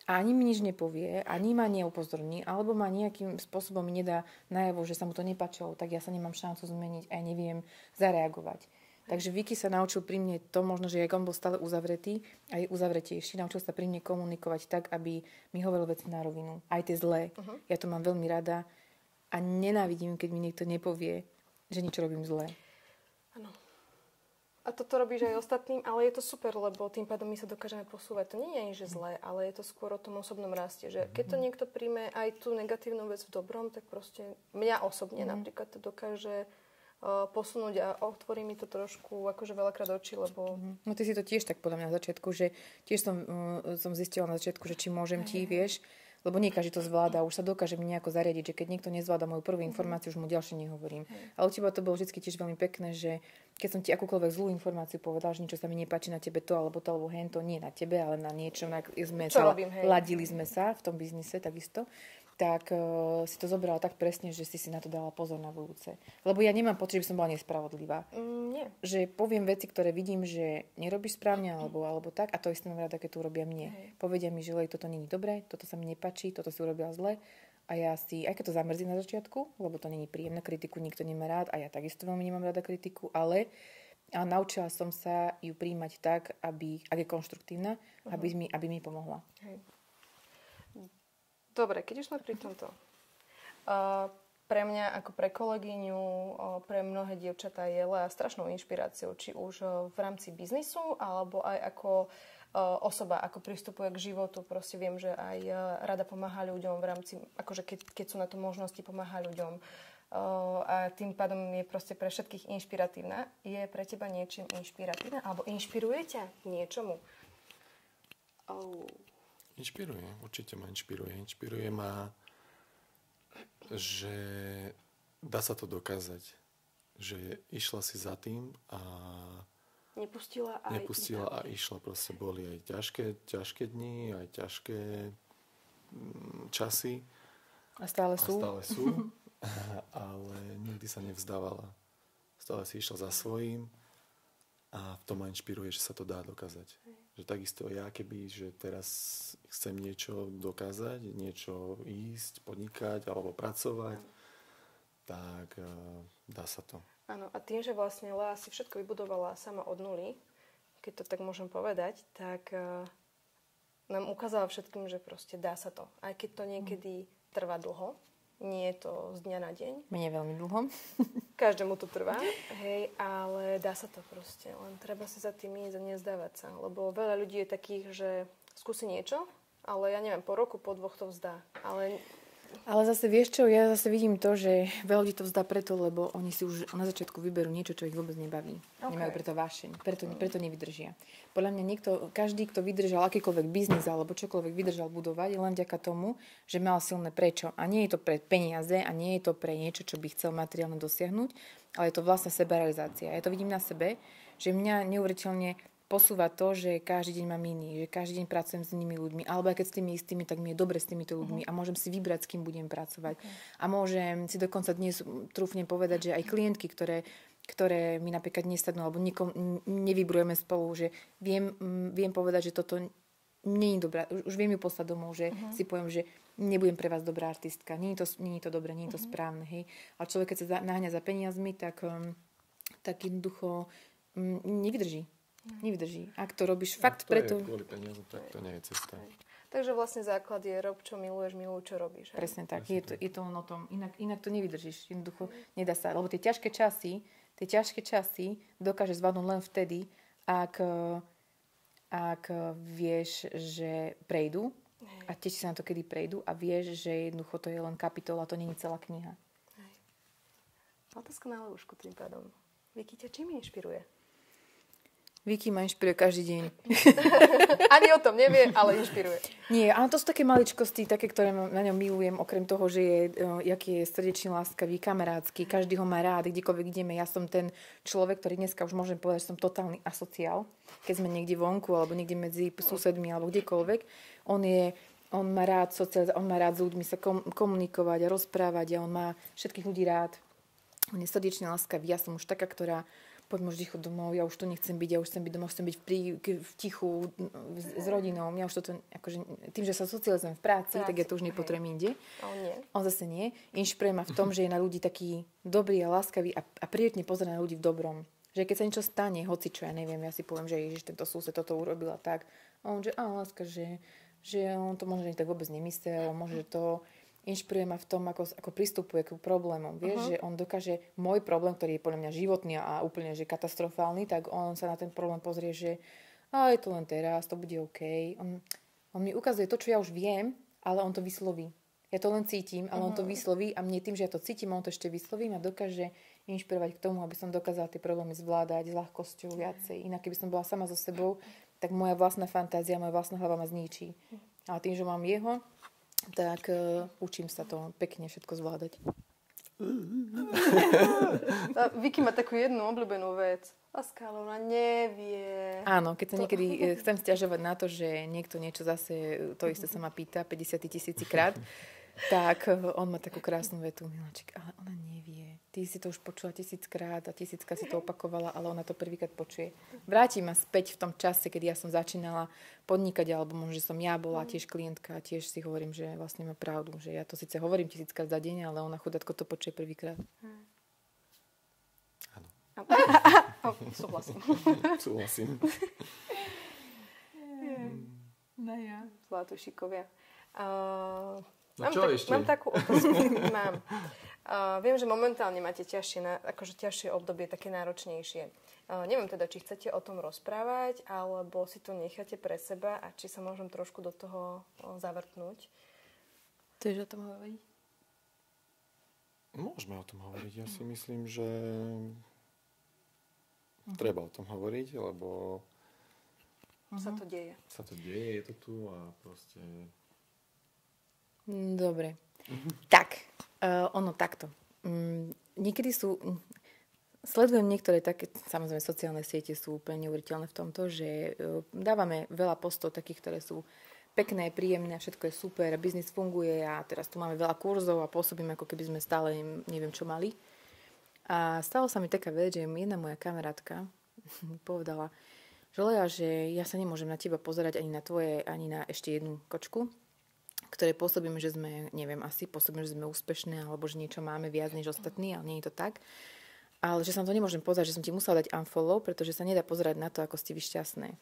a ani mi nič nepovie, ani ma neupozorní, alebo ma nejakým spôsobom nedá najavo, že sa mu to nepáčilo, tak ja sa nemám šancu zmeniť a neviem zareagovať. Takže Vicky sa naučil pri mne to možno, že jak on bol stále uzavretý a je uzavretejší, naučil sa pri mne komunikovať tak, aby mi hovoril veci na rovinu. Aj tie zlé. Ja to mám veľmi rada a nenávidím, keď mi niekto nepovie, že niečo robím zlé. Áno. A toto robíš aj ostatným, ale je to super, lebo tým pádom my sa dokážeme posúvať. To nie je ani že zlé, ale je to skôr o tom osobnom raste. Že keď to niekto príjme aj tú negatívnu vec v dobrom, tak proste mňa osobne napríklad to dokáže posunúť a otvorí mi to trošku akože veľakrát oči, lebo... No ty si to tiež tak podľa mňa na začiatku, že tiež som zistila na začiatku, že či môžem ti, vieš, lebo nie každý to zvláda, už sa dokáže mi nejako zariadiť, že keď niekto nezvláda moju prvú informáciu, už mu ďalšie nehovorím. Ale u teba to bolo vždy tiež veľmi pekné, že keď som ti akúkoľvek zlú informáciu povedala, že niečo sa mi nepáči na tebe to alebo hento, nie na tebe, ale na niečom, ladili sme sa v tom biznise takisto, tak si to zobrala tak presne, že si na to dala pozor na budúce. Lebo ja nemám pocit, že by som bola nespravodlivá. Nie. Že poviem veci, ktoré vidím, že nerobíš správne alebo tak, a to isté mám rada, keď to urobia mne. Povedia mi, že toto nie je dobré, toto sa mi nepáči, toto si urobila zle. A ja si, aj keď to zamrzí na začiatku, lebo to nie je príjemné, kritiku nikto nemá rád a ja takisto veľmi nemám rada kritiku, ale naučila som sa ju príjmať tak, ak je konštruktívna, aby mi pomohla. Dobre, keď už sme pri tomto. Pre mňa, ako pre kolegyňu, pre mnohé dievčatá je Lea strašnou inšpiráciou, či už v rámci biznisu, alebo aj ako osoba, ako pristupuje k životu. Proste viem, že aj rada pomáha ľuďom v rámci, akože keď sú na to možnosti, pomáha ľuďom. A tým pádom je proste pre všetkých inšpiratívna. Je pre teba niečím inšpiratívna? Alebo inšpiruje ťa niečomu? Inšpiruje, určite ma inšpiruje. Inšpiruje ma, že dá sa to dokázať. Že išla si za tým a nepustila a išla. Proste boli aj ťažké dni, aj ťažké časy. A stále sú. Ale nikdy sa nevzdávala. Stále si išla za svojím a v tom ma inšpiruje, že sa to dá dokázať. Že takisto ja, že teraz chcem niečo dokázať, niečo ísť, podnikať alebo pracovať, tak dá sa to. Áno, a tým, že vlastne Lea si všetko vybudovala sama od nuly, keď to tak môžem povedať, tak nám ukázala všetkým, že proste dá sa to. Aj keď to niekedy trvá dlho, nie je to z dňa na deň. Mne veľmi dlho. Každému to trvá, hej, ale dá sa to proste. Len treba si za tým ísť a nezdávať sa. Lebo veľa ľudí je takých, že skúsi niečo, ale ja neviem, po roku, po 2 to vzdá. Ale zase vieš čo, ja zase vidím to, že veľa ľudí to vzdá preto, lebo oni si už na začiatku vyberú niečo, čo ich vôbec nebaví. Okay. Nemajú preto vášeň, preto nevydržia. Podľa mňa každý, kto vydržal akýkoľvek biznis alebo čokoľvek vydržal budovať, je len vďaka tomu, že mal silné prečo. A nie je to pre peniaze a nie je to pre niečo, čo by chcel materiálne dosiahnuť, ale je to vlastne sebarealizácia. Ja to vidím na sebe, že mňa neuveriteľne posúva to, že každý deň mám iný, že každý deň pracujem s inými ľuďmi, alebo aj keď s tými istými, tak mi je dobre s týmito ľuďmi a môžem si vybrať, s kým budem pracovať. A môžem si dokonca dnes trúfnem povedať, že aj klientky, ktoré mi napríklad nesadnú, alebo nevybrujeme spolu, že viem povedať, že toto nie je dobrá. Už viem ju poslať domov, že si poviem, že nebudem pre vás dobrá artistka. Nie je to dobré, nie je to správne. Hej. Ale človek, keď sa naháňa za peniazmi, tak jednoducho nevydrží. Ak to robíš fakt preto... kvôli peniazom, tak to nie je cesta. Takže vlastne základ je rob, čo miluješ, miluj, čo robíš. Hej? Presne tak. Je to len o tom. Inak to nevydržíš. Jednoducho nedá sa. Lebo tie ťažké časy dokáže zvládnuť len vtedy, ak vieš, že prejdú a tešíš sa na to, kedy prejdú a vieš, že jednoducho to je len kapitola, to nie je celá kniha. Hej. Otázka na Leušku tým pádom. Viki ťa čím inšpiruje? Viki ma inšpiruje každý deň. Ani o tom nevie, ale inšpiruje. Nie, ale to sú také maličkosti, také, ktoré na ňom milujem, okrem toho, že jaký je srdečne láskavý, kamarátsky, každý ho má rád, kdekoľvek ideme. Ja som ten človek, ktorý dneska už môžem povedať, že som totálny asociál. Keď sme niekde vonku, alebo niekde medzi susedmi, alebo kdekoľvek. On má rád on má rád s ľuďmi sa komunikovať a rozprávať a on má všetkých ľudí rád. On je srdečne láskavý. Ja som už taká, ktorá poďme už rýchlo domov, ja už tu nechcem byť, ja už chcem byť domov, chcem byť v tichu s rodinou. Mňa už toto, akože, tým, že sa socializujem v práci, tak ja to už nepotrebujem inde. On zase nie. Inšpiruje ma v tom, že je na ľudí taký dobrý a láskavý a prijetne pozerá na ľudí v dobrom. Že keď sa niečo stane, hoci čo, ja neviem, ja si poviem, že Ježiš, tento sused toto urobila tak. A on, že láska, že on to možno tak vôbec nemyslel, môže to... Inšpiruje ma v tom, ako pristupuje k problémom. Vieš, že on dokáže môj problém, ktorý je podľa mňa životný a úplne že katastrofálny, tak on sa na ten problém pozrie, že je to len teraz, to bude OK. On mi ukazuje to, čo ja už viem, ale on to vysloví. Ja to len cítim, ale on to vysloví a mne tým, že ja to cítim, on to ešte vysloví, ma dokáže inšpirovať k tomu, aby som dokázala tie problémy zvládať s ľahkosťou viacej. Inak keby som bola sama so sebou, tak moja vlastná fantázia, moja vlastná hlava ma zničí. Ale tým, že mám jeho, tak učím sa to pekne všetko zvládať. Viki má takú jednu obľúbenú vec. Láska, ale ona nevie. Áno, keď sa niekedy chcem sťažovať na to, že niekto niečo zase to isté sa ma pýta 50 000 krát, tak on má takú krásnu vetu. Miláčik, ale ona nevie. Ty si to už počula 1000 krát a 1000 si to opakovala, ale ona to prvýkrát počuje. Vráti ma späť v tom čase, kedy ja som začínala podnikať, alebo možno, že som ja bola tiež klientka a tiež si hovorím, že vlastne má pravdu. Že ja to síce hovorím 1000 krát za deň, ale ona chudátko to počuje prvýkrát. Áno. Súhlasím. No ja. Zlatušikovia. Čo ešte? Mám takú otázku. Mám. Viem, že momentálne máte ťažšie obdobie, také náročnejšie. Neviem teda, či chcete o tom rozprávať, alebo si to necháte pre seba a či sa môžem trošku do toho zavrtnúť. Chceš o tom hovoriť? Môžeme o tom hovoriť. Ja si myslím, že treba o tom hovoriť, lebo sa to deje. Je to tu a proste... Dobre. Tak, ono takto. Niekedy sledujem niektoré také, samozrejme sociálne siete sú úplne neuveriteľné v tomto, že dávame veľa postov takých, ktoré sú pekné, príjemné, všetko je super, biznis funguje a teraz tu máme veľa kurzov a pôsobíme, ako keby sme stále neviem čo mali. A stalo sa mi taká vec, že jedna moja kamarátka povedala, že Lea, že ja sa nemôžem na teba pozerať ani na tvoje, ani na ešte jednu kočku, ktoré pôsobíme, že sme, neviem, asi pôsobíme, že sme úspešné, alebo že niečo máme viac než ostatní, ale nie je to tak. Ale že sa na to nemôžem pozerať, že som ti musela dať unfollow, pretože sa nedá pozerať na to, ako ste vy šťastné.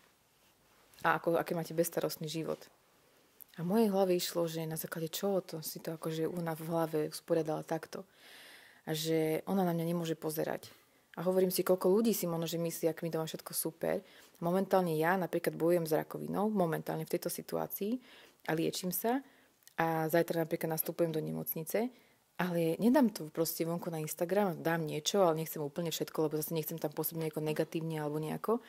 A aké máte bezstarostný život. A v mojej hlave išlo, že na základe čoho to si to akože ona v hlave usporiadala takto. A že ona na mňa nemôže pozerať. A hovorím si, koľko ľudí si možno, že myslí, ak mi to má všetko super. Momentálne ja napríklad bojujem s rakovinou, momentálne v tejto situácii a liečím sa. A zajtra napríklad nastupujem do nemocnice, ale nedám to proste vonku na Instagram, dám niečo, ale nechcem úplne všetko, lebo zase nechcem tam pôsobiť nejako negatívne alebo nejako.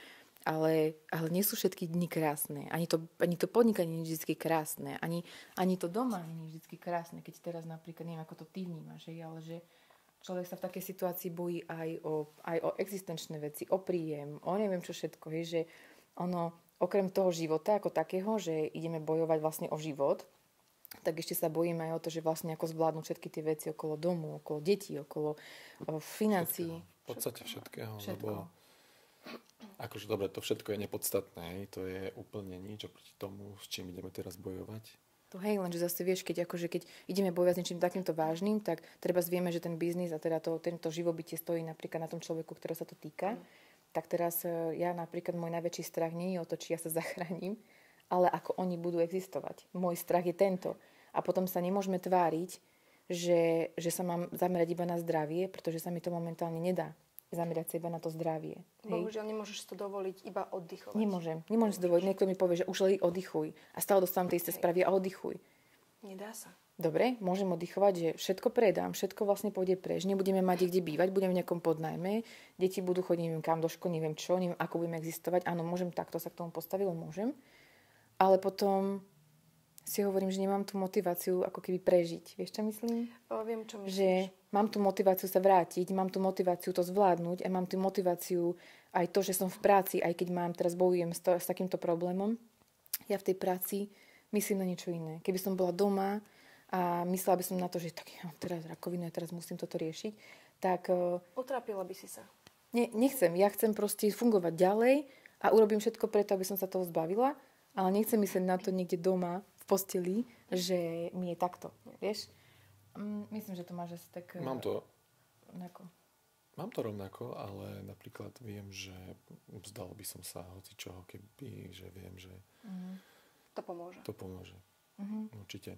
Ale nie sú všetky dni krásne. Ani to podnikanie nie je vždy krásne. Ani to doma nie je vždy krásne. Keď teraz napríklad, neviem, ako to ty vnímaš, ale že človek sa v takej situácii bojí aj o existenčné veci, o príjem, o neviem čo všetko. Že ono, okrem toho života ako takého, že ideme bojovať vlastne o život, tak ešte sa bojíme aj o to, že vlastne ako zvládnuť všetky tie veci okolo domu, okolo detí, okolo financií. V podstate všetkého. Lebo akože dobre, to všetko je nepodstatné, to je úplne nič oproti tomu, s čím ideme teraz bojovať. To hej, lenže zase vieš, keď ideme bojovať s niečím takýmto vážnym, tak treba vieme, že ten biznis a teda tento živobytie stojí napríklad na tom človeku, ktorého sa to týka. Tak teraz ja napríklad, môj najväčší strach nie je o to, či ja sa zachránim, ale ako oni budú existovať. Môj strach je tento. A potom sa nemôžeme tváriť, že sa mám zamerať iba na zdravie, pretože sa mi to momentálne nedá. Zamerať sa iba na to zdravie. Bohužiaľ, nemôžeš to dovoliť iba oddychovať. Nemôžem si dovoliť. Niekto mi povie, že už len oddychuj. A stále dostávam tie isté správy a oddychuj. Nedá sa. Dobre, môžem oddychovať, že všetko predám, všetko vlastne pôjde preč. Nebudeme mať kde bývať, budeme v nejakom podnajme. Deti budú chodiť neviem kam do školy, neviem čo, neviem ako budeme existovať. Áno, môžem takto sa k tomu postaviť, môžem. Ale potom si hovorím, že nemám tú motiváciu ako keby prežiť. Vieš, čo myslím? Viem, čo myslíš. Že mám tú motiváciu sa vrátiť, mám tú motiváciu to zvládnuť a mám tú motiváciu aj to, že som v práci, aj keď bojujem s takýmto problémom. Ja v tej práci myslím na niečo iné. Keby som bola doma a myslela by som na to, že tak ja mám teraz rakovinu, ja teraz musím toto riešiť, tak... Utrápila by si sa. Nechcem. Ja chcem proste fungovať ďalej a urobím všetko preto, aby som sa toho zbavila, ale nechcem myslieť na to niekde doma, v posteli, že mi je takto, vieš? Myslím, že to máš asi tak... Mám to rovnako. Ale napríklad viem, že vzdal by som sa hocičoho, keby, že viem, že to pomôže. To pomôže. Určite.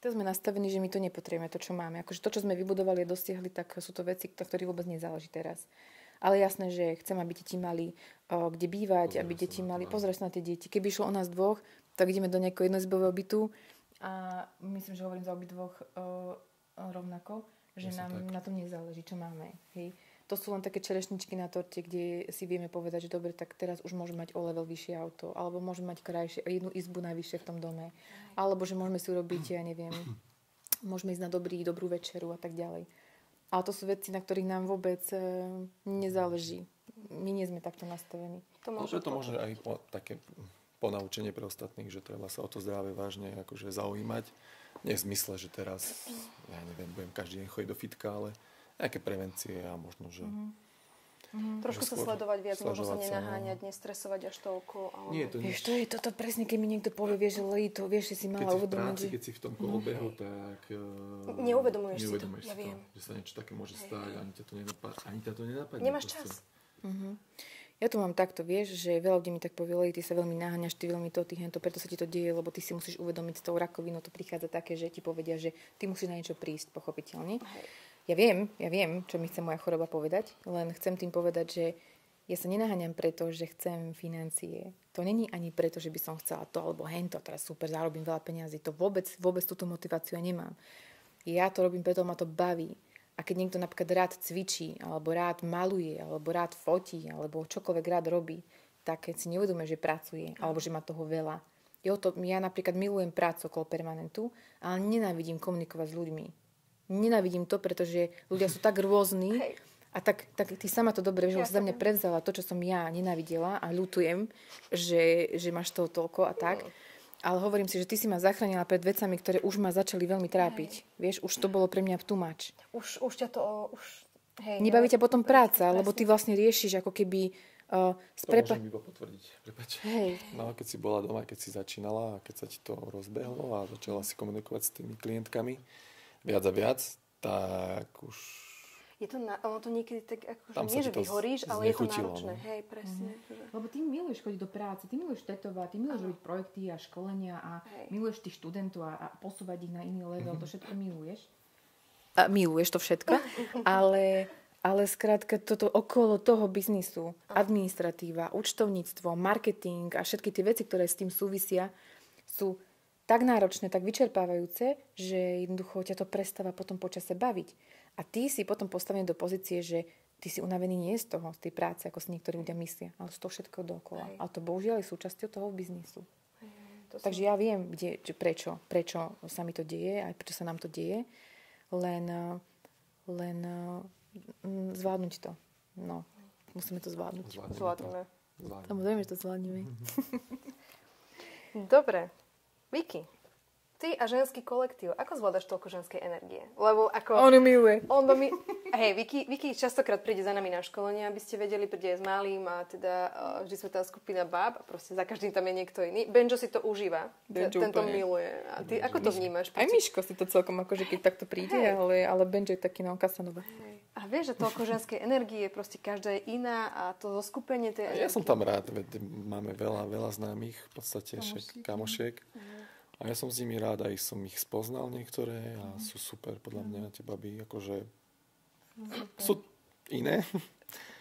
To sme nastavení, že my to nepotrebujeme, to, čo máme. Akože to, čo sme vybudovali a dosiahli, tak sú to veci, ktorých vôbec nezáleží teraz. Ale jasné, že chcem, aby deti mali kde bývať, aby deti mali... Pozrieť na tie deti. Keby išlo o nás dvoch, tak ideme do nejakého jednoizbového bytu a myslím, že hovorím za obidvoch rovnako, že nám na tom nezáleží, čo máme. Hej. To sú len také čerešničky na torte, kde si vieme povedať, že dobre, tak teraz už môžeme mať o level vyššie auto, alebo môžeme mať krajšie, jednu izbu najvyššie v tom dome, alebo že môžeme si urobiť, ja neviem, môžeme ísť na dobrú večeru a tak ďalej. Ale to sú veci, na ktorých nám vôbec nezáleží. My nie sme takto nastavení. To môže aj také ponaučenie pre ostatných, že treba sa o to zdravie vážne akože zaujímať. Nie v zmysle, že teraz, ja neviem, budem každý deň chodiť do fitka, ale nejaké prevencie a možno, že... Trošku sa sledovať viac, možno sa nenaháňať, nestresovať až toľko. Ale... Nie, to vieš, to je toto presne, keď mi niekto povie, vieš, že to, vieš, že si mala uvedomiť. Keď si v tom kolobehu, tak... Neuvedomuješ si to, ja viem. Že sa niečo také môže stať, ani ťa to nenapadne. Nemáš čas. Ja to mám takto, vieš, že veľa ľudí mi tak povie, ty sa veľmi naháňaš, ty veľmi to, preto sa ti to deje, lebo ty si musíš uvedomiť s tou rakovinou, to prichádza také, že ti povedia, že ty musíš na niečo prísť, pochopiteľne. Ja viem, čo mi chce moja choroba povedať, len chcem tým povedať, že ja sa nenaháňam preto, že chcem financie. To není ani preto, že by som chcela to alebo hento, teraz super, zarobím veľa peniazy. To vôbec túto motiváciu ja nemám. Ja to robím preto, ma to baví. A keď niekto napríklad rád cvičí, alebo rád maluje, alebo rád fotí, alebo čokoľvek rád robí, tak keď si neuvedomuje, že pracuje, alebo že má toho veľa. Ja napríklad milujem prácu okolo permanentu, ale nenávidím komunikovať s ľuďmi. Nenávidím to, pretože ľudia sú tak rôzni a tak ty sama to dobre, že si za mňa prevzala to, čo som ja nenávidela a ľutujem, že máš toho toľko a tak. Ale hovorím si, že ty si ma zachránila pred vecami, ktoré už ma začali veľmi trápiť. Vieš, už to bolo pre mňa too much. Už ťa to... Nebaví ťa potom práca, lebo ty vlastne riešiš ako keby... To môžem iba potvrdiť. Prepáč. No a keď si bola doma, keď si začínala a keď sa ti to rozbehlo a začala si komunikovať s tými klientkami viac a viac, tak už... Ono to niekedy tak akože nie, že vyhoríš, ale je to náročné. Hej, presne. Lebo ty miluješ chodiť do práce, ty miluješ tetovať, ty miluješ robiť projekty a školenia a miluješ tých študentov a posúvať ich na iný level, to všetko miluješ. A miluješ to všetko, ale skrátka toto okolo toho biznisu, administratíva, účtovníctvo, marketing a všetky tie veci, ktoré s tým súvisia, sú tak náročné, tak vyčerpávajúce, že jednoducho ťa to prestáva potom počase baviť. A ty si potom postavený do pozície, že ty si unavený nie z tej práce, ako si niektorí ľudia myslia, ale z toho všetko dookola. Ale to bohužiaľ je súčasťou toho biznisu. Takže ja viem, prečo sa mi to deje, aj prečo sa nám to deje, len zvládnuť to. No, musíme to zvládnuť. Zvládneme. Samozrejme, že to zvládneme. Dobre. Vicky, ty a ženský kolektív, ako zvládaš toľko ženskej energie? Lebo ako... On ju miluje. Hej, Vicky častokrát príde za nami na školenie, aby ste vedeli, príde aj s malým a teda vždy sme tá skupina báb a proste za každým tam je niekto iný. Benjo si to užíva. Tento miluje. A ty ako to vnímaš? Aj Miško si to celkom akože keď takto príde, ale Benjo je taký Casanova. A vieš, že toľko ženskej energie, proste každá je iná a to zoskupenie tej energie. Ja som tam rád, máme veľa známych, v podstate kamošiek. A ja som s nimi rád, aj som ich spoznal niektoré a sú super, podľa mňa tie baby, akože sú iné.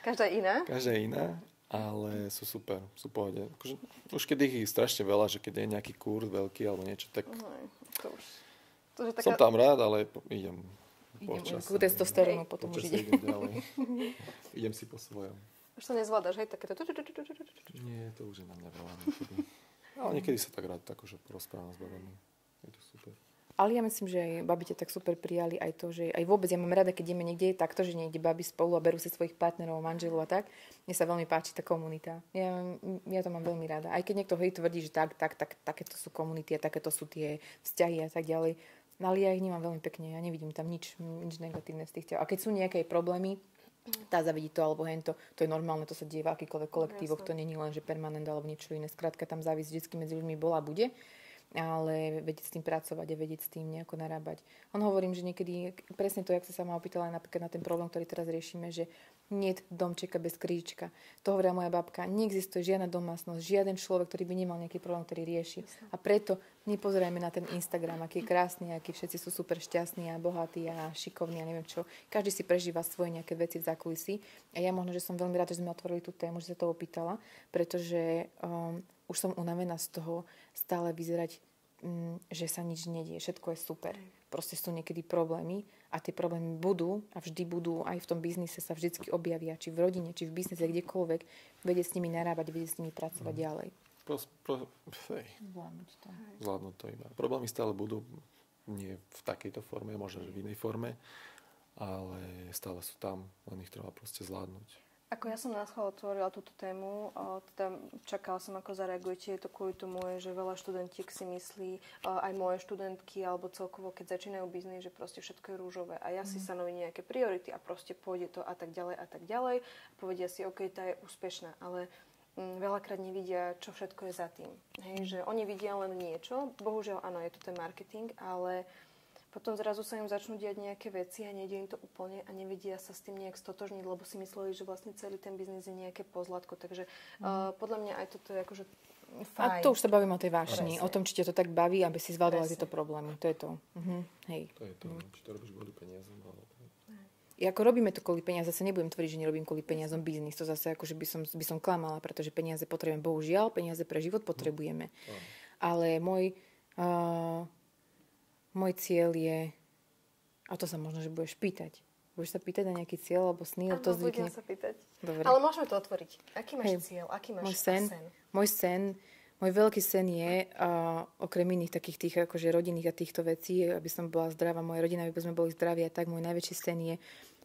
Každá je iná? Každá je iná, ale sú super, sú pohode. Akože, už keď ich je strašne veľa, že keď je nejaký kurz veľký alebo niečo, tak to som tam rád, ale idem počas. Ku testosterónu potom už ide. Idem si po svojom. Už to nezvládaš, hej? Takéto... Nie, to už je na mňa veľa niekedy. Ale niekedy sa tak rád akože porozprávam s babami. Je to super. Ale ja myslím, že aj babi ťa tak super prijali aj to, že aj vôbec ja mám rada, keď ideme niekde takto, že niekde babi spolu a berú si svojich partnerov, manželov a tak. Mne sa veľmi páči tá komunita. Ja to mám veľmi rada. Aj keď niekto tvrdí, že takéto sú komunity a takéto sú tie vzťahy a tak ďalej. No ale ja ich nemám veľmi pekne. Ja nevidím tam nič negatívne z tých ťah. A keď sú nejaké problémy, tá zavidí to alebo hento, to je normálne, to sa deje v akýkoľvek kolektívoch, to nie je len, že permanent alebo niečo iné. Skrátka tam závisť vždy medzi ľuďmi bola a bude, ale vedieť s tým pracovať a vedieť s tým nejako narábať. On hovorím, že niekedy, presne to, jak sa sama opýtala napríklad na ten problém, ktorý teraz riešime, že niet domčeka bez kríčka. To hovorila moja babka, neexistuje žiadna domácnosť, žiaden človek, ktorý by nemal nejaký problém, ktorý rieši. A preto nepozerajme na ten Instagram, aký je krásny, aký všetci sú super šťastní a bohatí a šikovní a neviem čo. Každý si prežíva svoje nejaké veci v zákulisí. A ja možno, že som veľmi rada, že sme otvorili tú tému, že sa to opýtala, pretože už som unavená z toho stále vyzerať, že sa nič nedie, všetko je super. Proste sú niekedy problémy a tie problémy budú a vždy budú, aj v tom biznise sa vždycky objavia, či v rodine, či v biznise, kdekoľvek, vedieť s nimi narábať, vedieť s nimi pracovať ďalej. Zvládnuť to iba. Problémy stále budú, nie v takejto forme, možno že v inej forme, ale stále sú tam, len ich treba proste zvládnuť. Ako ja som na schvál otvorila túto tému, teda čakala som, ako zareagujete. Je to kvôli tomu, že veľa študentiek si myslí, aj moje študentky, alebo celkovo, keď začínajú biznis, že proste všetko je rúžové. A ja si stanovím nejaké priority a proste pôjde to a tak ďalej a tak ďalej. A povedia si, OK, tá je úspešná, ale veľakrát nevidia, čo všetko je za tým. Hej, že oni vidia len niečo, bohužiaľ áno, je to ten marketing, ale potom zrazu sa im začnú diať nejaké veci a nejde im to úplne a nevedia sa s tým nejak stotožniť, lebo si mysleli, že vlastne celý ten biznis je nejaké pozlátko. Takže podľa mňa aj toto je akože fajn. A to už sa bavím o tej vášni, o tom, či ťa to tak baví, aby si zvládala tieto problémy. To je to. Hej. To je to, či to robíš kvôli peniazom, ale... Ako robíme to kvôli peniazom, zase nebudem tvrdiť, že nerobím kvôli peniazom biznis. To zase akože by som klamala, pretože peniaze potrebujeme. Bohužiaľ, peniaze pre život potrebujeme. Ale môj cieľ je, a to sa možno, že budeš pýtať. Budeš sa pýtať na nejaký cieľ alebo sny? Áno, budem sa pýtať. Dobre. Ale môžeme to otvoriť. Aký máš cieľ? Aký máš sen? Môj veľký sen je, okrem iných takých tých akože rodinných a týchto vecí, aby som bola zdravá, moja rodina, aby sme boli zdraví a tak, môj najväčší sen je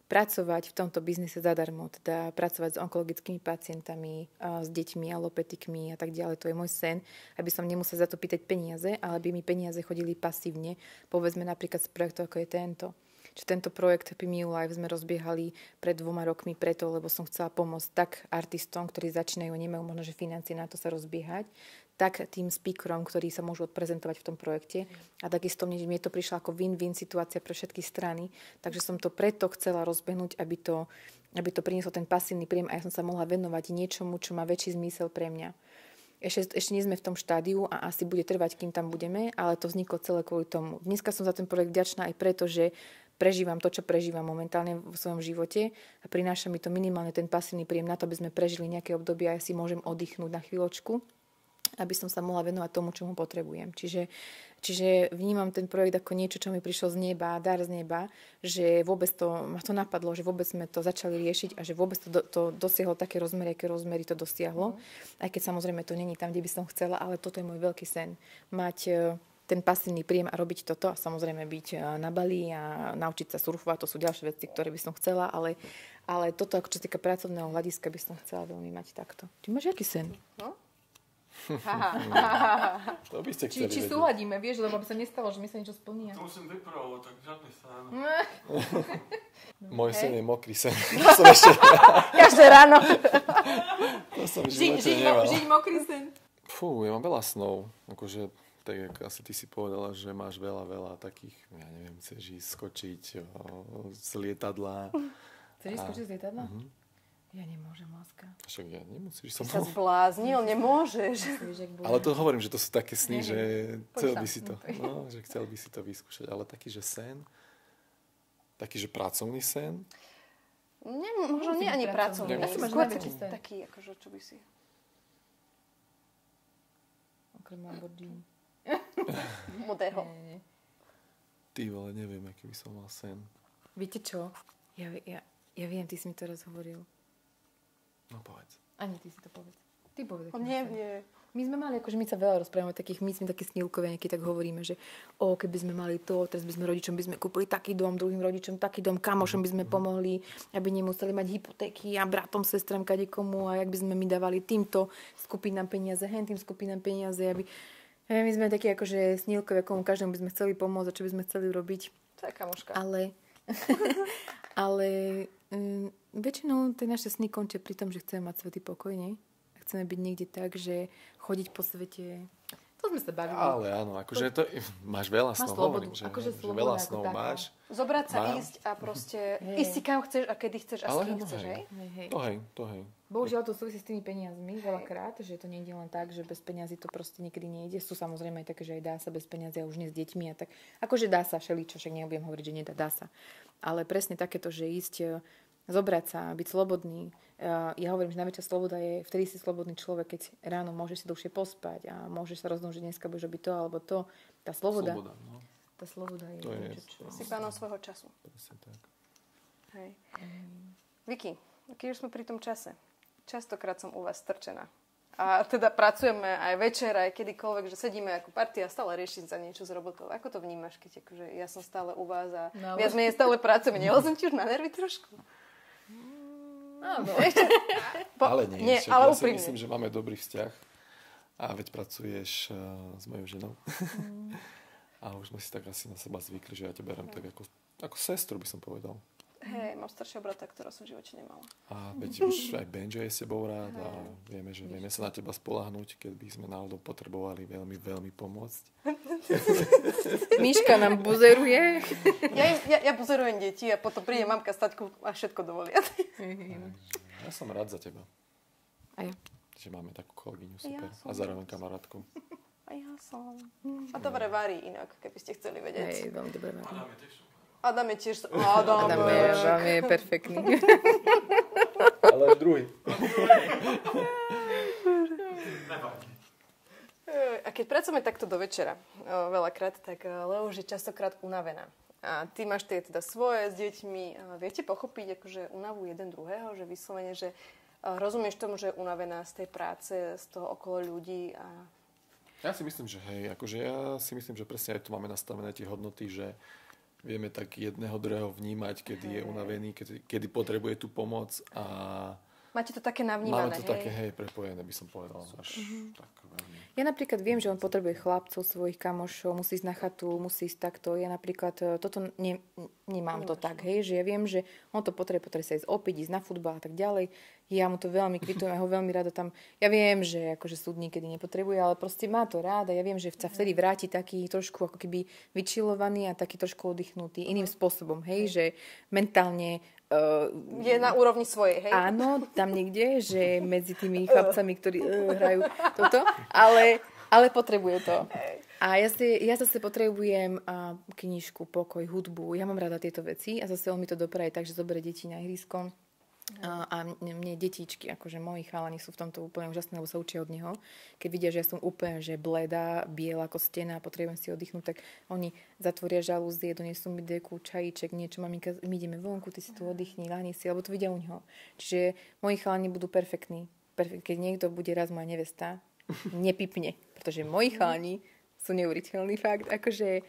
pracovať v tomto biznise zadarmo, teda pracovať s onkologickými pacientami, s deťmi, alopetikmi a tak ďalej. To je môj sen, aby som nemusela za to pýtať peniaze, ale aby mi peniaze chodili pasívne. Povedzme napríklad z projektu, ako je tento. Čiže tento projekt Happy Me Life sme rozbiehali pred 2 rokmi preto, lebo som chcela pomôcť tak artistom, ktorí začínajú, nemajú možno, že financie na to sa rozbiehať, tak tým speakerom, ktorí sa môžu odprezentovať v tom projekte. A takisto mne to prišla ako win-win situácia pre všetky strany. Takže som to preto chcela rozbehnúť, aby to prinieslo ten pasívny príjem a ja som sa mohla venovať niečomu, čo má väčší zmysel pre mňa. Ešte nie sme v tom štádiu a asi bude trvať, kým tam budeme, ale to vzniklo celé kvôli tomu. Dneska som za ten projekt vďačná aj preto, že prežívam to, čo prežívam momentálne vo svojom živote a prináša mi to minimálne ten pasívny príjem na to, aby sme prežili nejaké obdobie a ja si môžem oddychnúť na chvíľočku, aby som sa mohla venovať tomu, čo mu potrebujem. Čiže vnímam ten projekt ako niečo, čo mi prišlo z neba, dar z neba, že vôbec ma to napadlo, že vôbec sme to začali riešiť a že vôbec to dosiahlo také rozmery, aké rozmery to dosiahlo. Aj keď samozrejme to není tam, kde by som chcela, ale toto je môj veľký sen. Mať ten pasívny príjem a robiť toto a samozrejme byť na Bali a naučiť sa surfovať, to sú ďalšie veci, ktoré by som chcela, ale Ale toto, ako čo sa týka pracovného hľadiska, by som chcela veľmi mať takto. Ty máš aký sen? No? To by ste chceli Či vedieť. súhladíme, vieš, lebo by sa nestalo, že my sa niečo splní. To musím vypravovať, tak žiadny sán. Môj sen je mokrý sen. To som ešte... Každé ráno. To som v živote nemal. Žiť mokrý sen. Fú, ja mám veľa snov. Akože, tak jak asi ty si povedala, že máš veľa takých, ja neviem, chceš ísť skočiť z lietadla. Chceš ísť skočiť z lietadla? Ja nemôžem, láska. Však ja nemusíš som... Sa zbláznil, nemôžeš. Ale to hovorím, že to sú také sny, že chcel Poď by tam. si to, no, že chcel by si to vyskúšať. Ale taký, že sen, taký, že pracovný sen, Možno nie ani pracovný. Nemusí byť Skôr pracovný. taký, akože, čo by si... Okrem Lamborghini. Modého. Nie. ty vole, neviem, aký by som mal sen. Viete čo? Ja viem, ty si mi to raz hovoril. No povedz. Ani ty si to povedz. Ty povedz. On nevie. My sme mali, akože my sa veľa rozprávame takých, my sme takí snílkovia, nejaký tak hovoríme, že keby sme mali to, teraz by sme rodičom by sme kúpili taký dom, druhým rodičom taký dom, kamošom by sme pomohli, aby nemuseli mať hypotéky a bratom, sestram, kadekomu a jak by sme my dávali týmto skupinám peniaze, tým skupinám peniaze, aby... My sme takí akože snílkovia, komu každému by sme chceli pomôcť a čo by sme chceli robiť. To je kamoška. Ale väčšinou tie naše sny končia pri tom, že chceme mať svätý pokoj, nie? Chceme byť niekde tak, že chodiť po svete. To sme sa bavili. Ale áno, akože to, máš veľa snov, slobodu. hovorím, že, Akože že sloboda veľa ako snov taká. máš. Zobrať sa, Mám. ísť a proste ísť si kam chceš a kedy chceš a s kým chceš, hej? Hej. To hej. Bohužiaľ to súvisí s tými peniazmi veľakrát, že to nie je len tak, že bez peniazy to proste niekedy nejde. Sú samozrejme aj také, že aj dá sa bez peniazy a už nie s deťmi a tak. Akože dá sa všeličo, však nebudem hovoriť, že nedá, dá sa. Ale presne takéto, že ísť, zobrať sa, byť slobodný. Ja hovorím, že najväčšia sloboda je, vtedy si slobodný človek, keď ráno môžeš si dlhšie pospať a môžeš sa rozhodnúť, že dneska budeš robiť to alebo to. Tá sloboda. No, Tá sloboda je To je- niečo, čo... Si pánom svojho času. presne tak. Hej. Vicky, keď už sme pri tom čase, častokrát som u vás strčená. A teda pracujeme aj večer, aj kedykoľvek, že sedíme ako partia a stále riešim za niečo z robotov. Ako to vnímaš, keď akože ja som stále u vás a No, viac menej stále pracujeme? Nelezem ti už na nervy trošku? Áno. Ale nie, však ale ja si úprimne. myslím, že máme dobrý vzťah. A veď pracuješ s mojou ženou. A už sme si tak asi na seba zvykli, že ja ťa berem tak ako sestru, by som povedal. Hej, mám staršieho brata, ktorého som v živote nemala. A veď už aj Benjo je s tebou rád a vieme, že vieme sa na teba spoľahnúť, keď by sme náhodou potrebovali veľmi, veľmi pomôcť. Miška nám buzeruje. Ja pozorujem deti a potom príde mamka s taťkou a všetko dovolia. Ja som rád za teba, A ja. že máme takú kolegyňu super Ja som a zároveň kamarátku. A ja som. A dobre varí inak, keby ste chceli vedieť. Hej, veľmi dobré. Dáme tiež super. Adam je tiež... Adam je perfektný. Ale druhý. Nevadí. A keď pracujeme takto do večera, veľakrát, tak Leo už je častokrát unavená. A ty máš tie teda svoje s deťmi. Viete pochopiť akože unavu jeden druhého? Že vyslovene, že rozumieš tomu, že je unavená z tej práce, z toho okolo ľudí a... Ja si myslím, že hej, akože ja si myslím, že presne aj tu máme nastavené tie hodnoty, že vieme tak jedného druhého vnímať, kedy je unavený, kedy potrebuje tú pomoc a Máte to také navnímané, máme to také, hej, prepojené, by som povedal. Až tak veľmi. Ja napríklad viem, že on potrebuje chlapcov, svojich kamošov, musí ísť na chatu, musí ísť takto. Ja napríklad toto nemám to tak, hej, že ja viem, že on to potrebuje sa ísť opiť, ísť na futbal a tak ďalej. Ja mu to veľmi kvitujem, ja ho veľmi rada tam... Ja viem, že akože súd niekedy nepotrebuje, ale proste má to ráda. Ja viem, že sa vtedy vráti taký trošku ako keby vyčilovaný a taký trošku oddychnutý iným spôsobom, hej, že mentálne Je na úrovni svojej, hej? áno, tam niekde, že medzi tými chlapcami, ktorí hrajú toto, ale potrebuje to. A ja zase potrebujem knižku, pokoj, hudbu. Ja mám rada tieto veci a zase on mi to dopraje tak, že zoberie deti na ihrisko. A mne detičky, akože moji chalani sú v tomto úplne úžasné, lebo sa učia od neho. Keď vidia, že ja som úplne že bledá, biela ako stena a potrebujem si oddychnúť, tak oni zatvoria žalúzie, donesú mi deku, čajíček, niečo, maminka, my ideme vonku, ty si tu oddychni, láhni si, alebo to vidia u neho. Čiže moji chalani budú perfektní. Keď niekto bude raz moja nevesta, nepipne, pretože moji chalani sú neuveriteľný fakt. Akože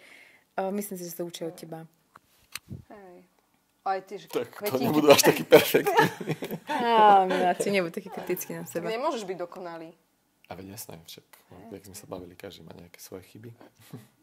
myslím si, že sa učia od teba. Hej. Aj ty, že Tak to kvetinky. nebudú až taký perfektní. Miláci, nebuď taký kritický na Tak seba. nemôžeš byť dokonalý. A veď jasné, však, jak sme sa bavili, každý má nejaké svoje chyby.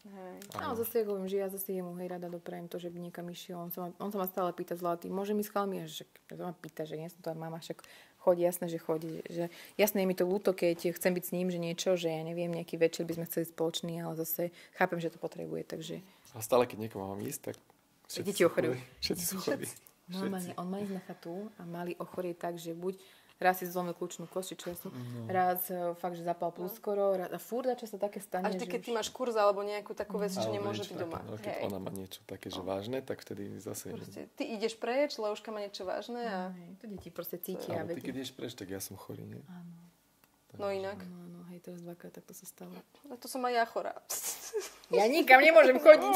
Hej. Ale zase, ako viem, že ja zase jemu rada doprajem to, že by niekam išiel. On sa ma stále pýta zlatý, môže mi s chalmi? Že sa ma pýta, že nie som to mama, však chodí, jasné, že chodí. Že, jasné je mi to ľúto, keď chcem byť s ním, že niečo, že ja neviem, nejaký večer by sme chceli spoločný, ale zase chápem, že to potrebuje, takže... A stále, keď niekoho mám ísť, tak Deti ochorujú. Všetci sú chorí. Normálne, on má ísť na chatu a mali ochorieť tak, že buď raz si zlomil kľúčnú kosť, či čo raz fakt, že zapal plus skoro, a furt čo sa také stane. Až ty, keď ty máš kurz alebo nejakú takú vec, že nemôže byť doma. No, keď ona má niečo také, že vážne, tak vtedy zase... Proste, ty ideš preč, Leuška má niečo vážne a... To deti proste cítia. Ale ty, keď ideš preč, tak ja som chorý, nie? Áno. No inak. No, hej, teraz dvakrát takto sa stalo. No to som aj ja chorá. Ja nikam nemôžem chodiť.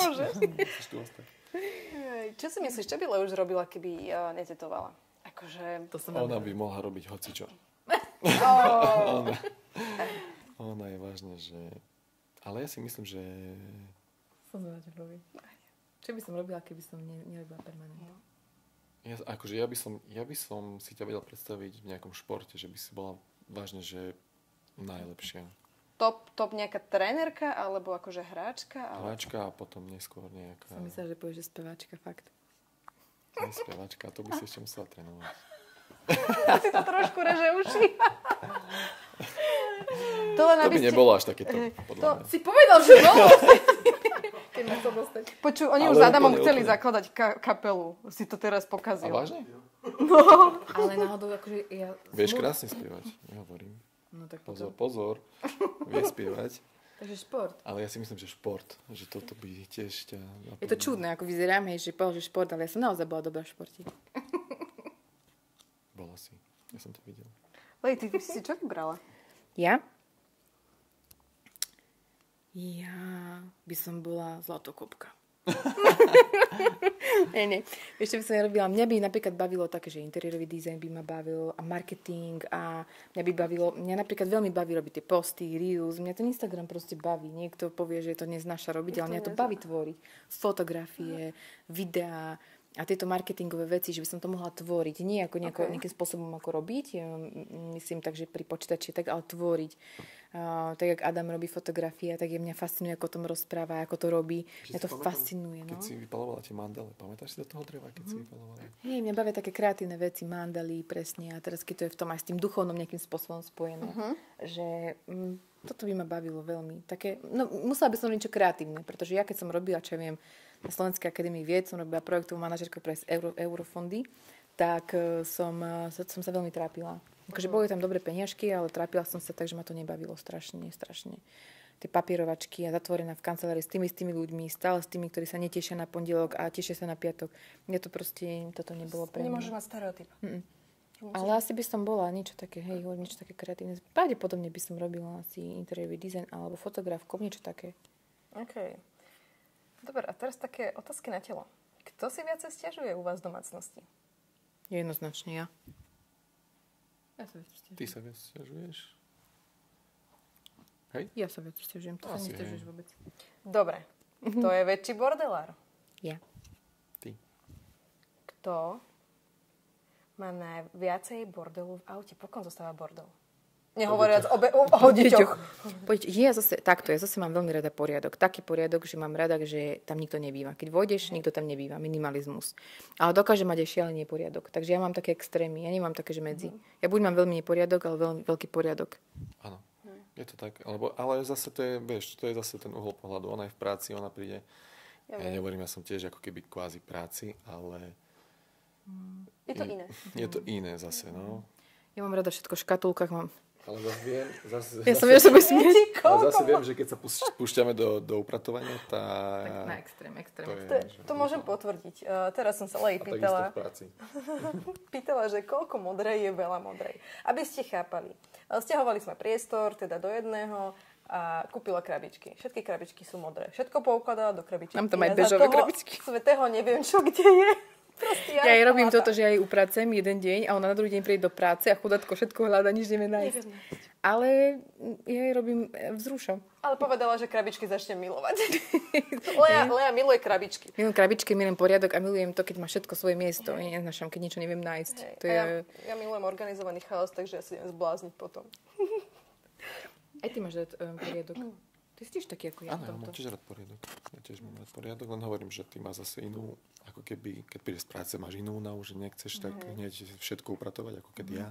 Musíš tu ostať. Hej, čo si myslíš, čo by Leuš robila, keby netetovala? Akože... To som Ona by mohla robiť hocičo. Ona je vážne, že... Ale ja si myslím, že... Som zvedavá, čo by som robila, keby som nerobila permanentne? Ja by som si ťa vedel predstaviť v nejakom športe, že by si bola vážne, že najlepšia. Top nejaká trénerka, alebo akože hráčka? Ale... Hráčka a potom neskôr nejaká... Som myslela, že povieš, že speváčka, fakt. Nie speváčka, to by si ešte musela trénovať. Si to trošku reže uši. To by nebolo až takéto, podľa mňa. Si povedal, že bolo! Keď ma to dostať. Počuj, oni Ale už s Adamom úplne, chceli úplne. zakladať kapelu. Si to teraz A pokazil. vážne? Ale náhodou, akože ja... Vieš krásne spievať, nehovorím. No tak Pozor, potom. pozor. Vie spievať. Takže šport. Ale ja si myslím, že šport. Že toto by tiež ťa... Je to čudné, ako vyzerám, hej, že povedal, že šport, ale ja som naozaj bola dobrá v športe. Bola si. Ja som to videl. Lej, ty si čo vybrala? Ja? Ja by som bola zlatokopka. nie. Vieš, čo by som nerobila? Mňa by napríklad bavilo také, že interiérový dizajn by ma bavil a marketing a mňa napríklad veľmi baví robiť tie posty, reels. Mňa ten Instagram proste baví. Niekto povie, že to neznáša robiť, ale mňa to baví tvoriť. Fotografie, videá a tieto marketingové veci, že by som to mohla tvoriť. Nie ako nejakým spôsobom ako robiť, myslím tak, že pri počítači, tak ale tvoriť. Tak, jak Adam robí fotografie, tak mňa fascinuje, ako o tom rozpráva, ako to robí. Mňa to fascinuje. Keď si vypalovala tie mandale, pamätáš si do toho dreva, keď si vypalovala? Hej, mňa bavia také kreatívne veci, mandaly, presne. A teraz, keď to je v tom aj s tým duchovnom nejakým spôsobom spojené, že toto by ma bavilo veľmi. Také, musela by som robiť niečo kreatívne, pretože ja keď som robila, čo ja viem, na Slovenskej akadémii vied, som robila projektovú manažérku pre eurofondy, tak som sa veľmi trápila. Akože boli tam dobré peniažky, ale trápila som sa tak, že ma to nebavilo strašne. Tie papierovačky a zatvorená v kancelárii s tými ľuďmi, stále s tými, ktorí sa netešia na pondelok a tešia sa na piatok. Mne to proste, toto nebolo pre mňa. Nemôžeš mať stereotyp. Ale asi by som bola niečo také, niečo také kreatívne. Pravdepodobne by som robila asi interiérový dizajn alebo fotografkou, niečo také. OK. Dobre, a teraz také otázky na telo. Kto si viacej sťažuje u vás v domácnosti? Jednoznačne ja. Ja sa viac sťažujem. Ty sa viac sťažuješ? Ja sa viac sťažujem, to sa Asi, nesťažuješ hej. vôbec. Dobre. Kto je väčší bordelár? Ja. Ty. Kto má najviacej bordelu v aute? Pokon zostáva bordel? Nehovoriac o deťoch. Poďte, ja zase mám veľmi rada poriadok. Taký poriadok, že mám rada, že tam nikto nebýva. Keď vojdeš, nikto tam nebýva. Minimalizmus. Ale dokáže mať aj šialený poriadok. Takže ja mám také extrémy. Ja nemám také, že medzi. Ja buď mám veľmi neporiadok, ale veľmi veľký poriadok. Áno. Je to tak. Ale zase to je, vieš, to je zase ten uhol pohľadu. Ona je v práci, ona príde. Ja nehovorím, ja som tiež ako keby kvázi práci, ale... Je to iné. Je to iné zase, no. Ja mám rada všetko v škatulkách. Ale zase viem... Ja som vieš, že smieť. Ale zase viem, že keď sa púšťame do upratovania, Tak na extrém. To môžem potvrdiť. Teraz som sa Lej takisto pýtala. v práci. Pýtala, že koľko modrej je veľa modrej. Aby ste chápali. Sťahovali sme priestor, teda do jedného a kúpila krabičky. Všetky krabičky sú modré. Všetko poukladala do krabičky. Mám tam aj bežové krabičky. Svetého neviem, čo kde je. Proste, Ja jej robím toto, že ja jej upracem jeden deň a ona na druhý deň príde do práce a chudátko všetko hľada, nič nevie nájsť. Ale ja jej robím vzrušo. Ale povedala, že krabičky začne milovať. Lea miluje krabičky. Milujem krabičky, milujem poriadok a milujem to, keď má všetko svoje miesto. Ja neznášam, keď niečo neviem nájsť. To je... ja milujem organizovaný chaos, takže ja si idem zblázniť potom. Aj ty máš rád poriadok. Ty si tiež taký ako ja. Áno, ja mám tiež rád poriadok. Ja tiež mám rád poriadok, len hovorím, že ty máš zase inú, ako keby, keď prídeš z práce, máš inú únavu, že nechceš tak hneď všetko upratovať, ako keď ja.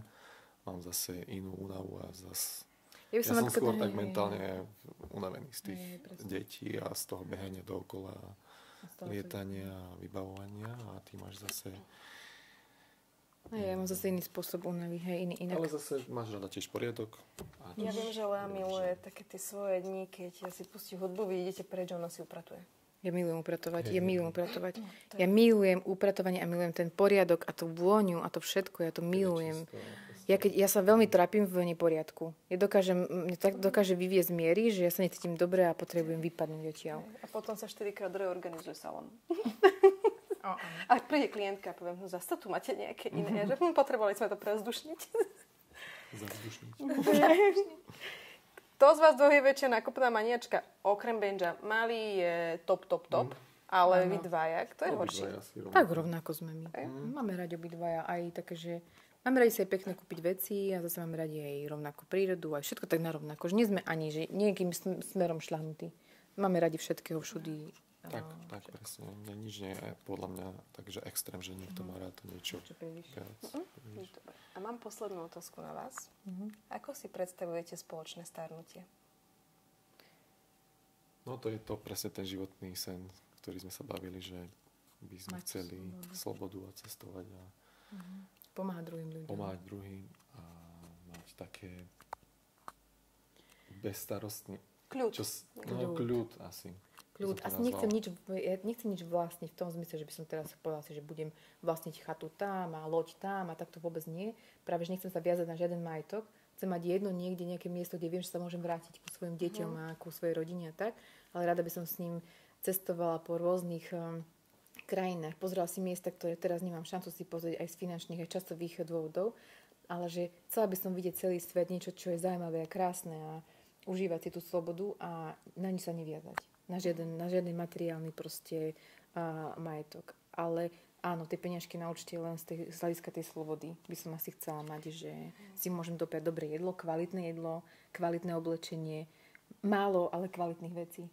Mám zase inú únavu a zase... Ja som skôr tak mentálne unavený z tých detí a z toho behania dookola, lietania a vybavovania a ty máš zase... Ja mám zase iný spôsob únavy, inak. Ale zase máš rada tiež poriadok. Ja viem, že Lea miluje také tie svoje dni, keď si pustí hudbu, vy idete preč, ona si upratuje. Ja milujem upratovať. Ja milujem upratovanie a milujem ten poriadok a tú vôňu a to všetko. Ja to milujem. Ja sa veľmi trápim v neporiadku. Dokáže vyviesť miery, že ja sa necítim dobre a potrebujem vypadnúť odtiaľ. A potom sa 4-krát reorganizuje salón. A príde klientka a poviem, no zase tu máte nejaké iné, že potrebovali sme to prezdušniť. Zavzdušniť. Kto z vás dvoch je väčšia nákupná maniačka? Okrem Benja. Malý je top, ale vy dvaja, kto je horší? Tak rovnako sme my. Máme radi obidvaja aj také, že máme radi si aj pekne kúpiť veci a zase máme radi aj rovnako prírodu, aj všetko tak narovnako. Že nie sme ani že nejakým smerom šľahnutí. Máme radi všetkého všudy. Tak presne. Nič nie je podľa mňa takže extrém, že niekto má rád niečo viac. Dobre. A mám poslednú otázku na vás. Ako si predstavujete spoločné starnutie? No to je to presne ten životný sen, ktorý sme sa bavili, že by sme chceli slobodu a cestovať a pomáhať druhým ľuďom. A mať také bezstarostný... Kľud asi. A nechcem nič vlastniť v tom zmysle, že by som teraz povedala si, že budem vlastniť chatu tam a loď tam a tak to vôbec nie. Práve, že nechcem sa viazať na žiaden majetok. Chcem mať jedno niekde, nejaké miesto, kde viem, že sa môžem vrátiť ku svojim deťom a ku svojej rodine a tak. Ale rada by som s ním cestovala po rôznych krajinách. Pozerala si miesta, ktoré teraz nemám šancu si pozrieť aj z finančných, aj časových dôvodov. Ale že chcela by som vidieť celý svet, niečo, čo je zaujímavé a krásne a užívať si tú slobodu a na nič sa neviazať. Na žiadny materiálny proste majetok. Ale áno, tie peniažky na účte len z hľadiska tej slobody by som asi chcela mať, že si môžem dopriať dobré jedlo, kvalitné oblečenie, málo, ale kvalitných vecí.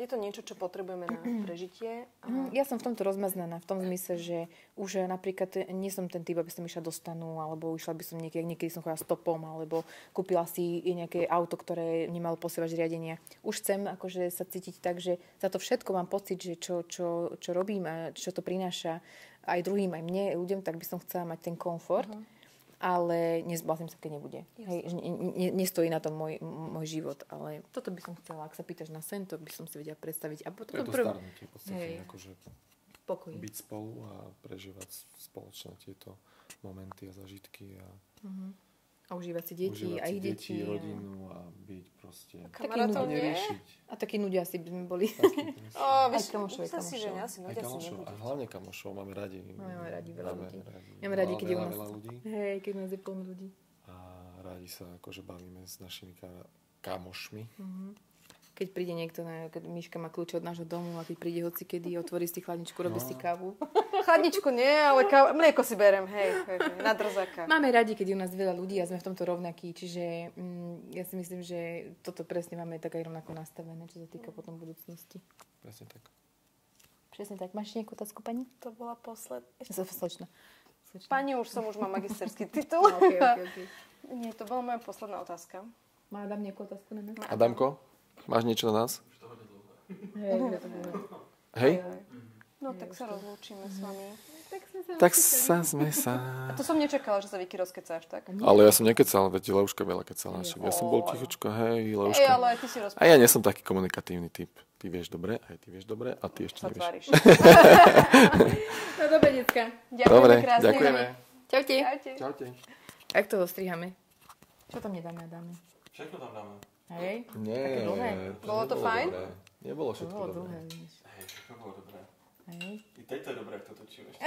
Je to niečo, čo potrebujeme na prežitie? Ja som v tomto rozmaznaná, v tom zmysle, že už napríklad nie som ten typ, aby som išla do stanu, alebo išla by som niekedy som chodila stopom, alebo kúpila si nejaké auto, ktoré nemalo posielať riadenia. Už chcem akože sa cítiť tak, že za to všetko mám pocit, že čo robím a čo to prináša aj druhým, aj mne, ľuďom, tak by som chcela mať ten komfort. Ale nezbláznim sa, keď nebude. Hej, nestojí na tom môj život, ale toto by som chcela. Ak sa pýtaš na sen, to by som si vedela predstaviť. A potom to starnutie, v podstate, akože pokoj. Byť spolu a prežívať spoločne tieto momenty a zažitky a užívať si deti, aj ich deti. Rodinu a byť proste... Kamarátov nie? A takí nudia asi by sme boli. Aj kamošov. A hlavne kamošov máme radi. Máme radi veľa ľudí. Máme radi, keď je u nás ľudí. Hej, keď u nás je plno ľudí. A radi sa akože bavíme s našimi kamošmi. Keď príde niekto, keď Miška má kľúče od nášho domu a keď príde hocikedy, otvorí si chladničku, robí si kávu. Chladničku nie, ale mlieko si berem, hej, na drzáka. Máme radi, keď je u nás veľa ľudí a sme v tomto rovnakí, čiže ja si myslím, že toto presne máme tak aj rovnako nastavené, čo sa týka potom budúcnosti. Presne tak. Presne tak. Máš nejakú otázku, pani? To bola posledná. Slečna. Pani, už mám magisterský titul. Okay. Nie, to bola moja posledná otázka. Má Adam nejakú otázku na nás? Adamko, máš niečo na nás? Hej. No tak sa rozlúčime s vami. Tak sme sa... A to som nečakala, že sa Vicky rozkecáš, tak? Ale ja som nekecal, veď Leuška veľa kecala. Ja som bol tichučko, hej, Leuška. Ale ty si a ja nie som taký komunikatívny typ. Ty vieš dobre, aj ty vieš dobre a ty ešte nevieš. No dobre, decka. Ďakujeme krásne. Ďakujeme. Čaute. Čaute. Jak to zostriháme? Čo tam nedáme a dáme? Všetko tam dáme. Hej? Nie. Bolo to fajn? Nebolo všetko Bolo dobré. Hej, všetko bolo dobré. Hej. I tejto je dobré, ak to točíš.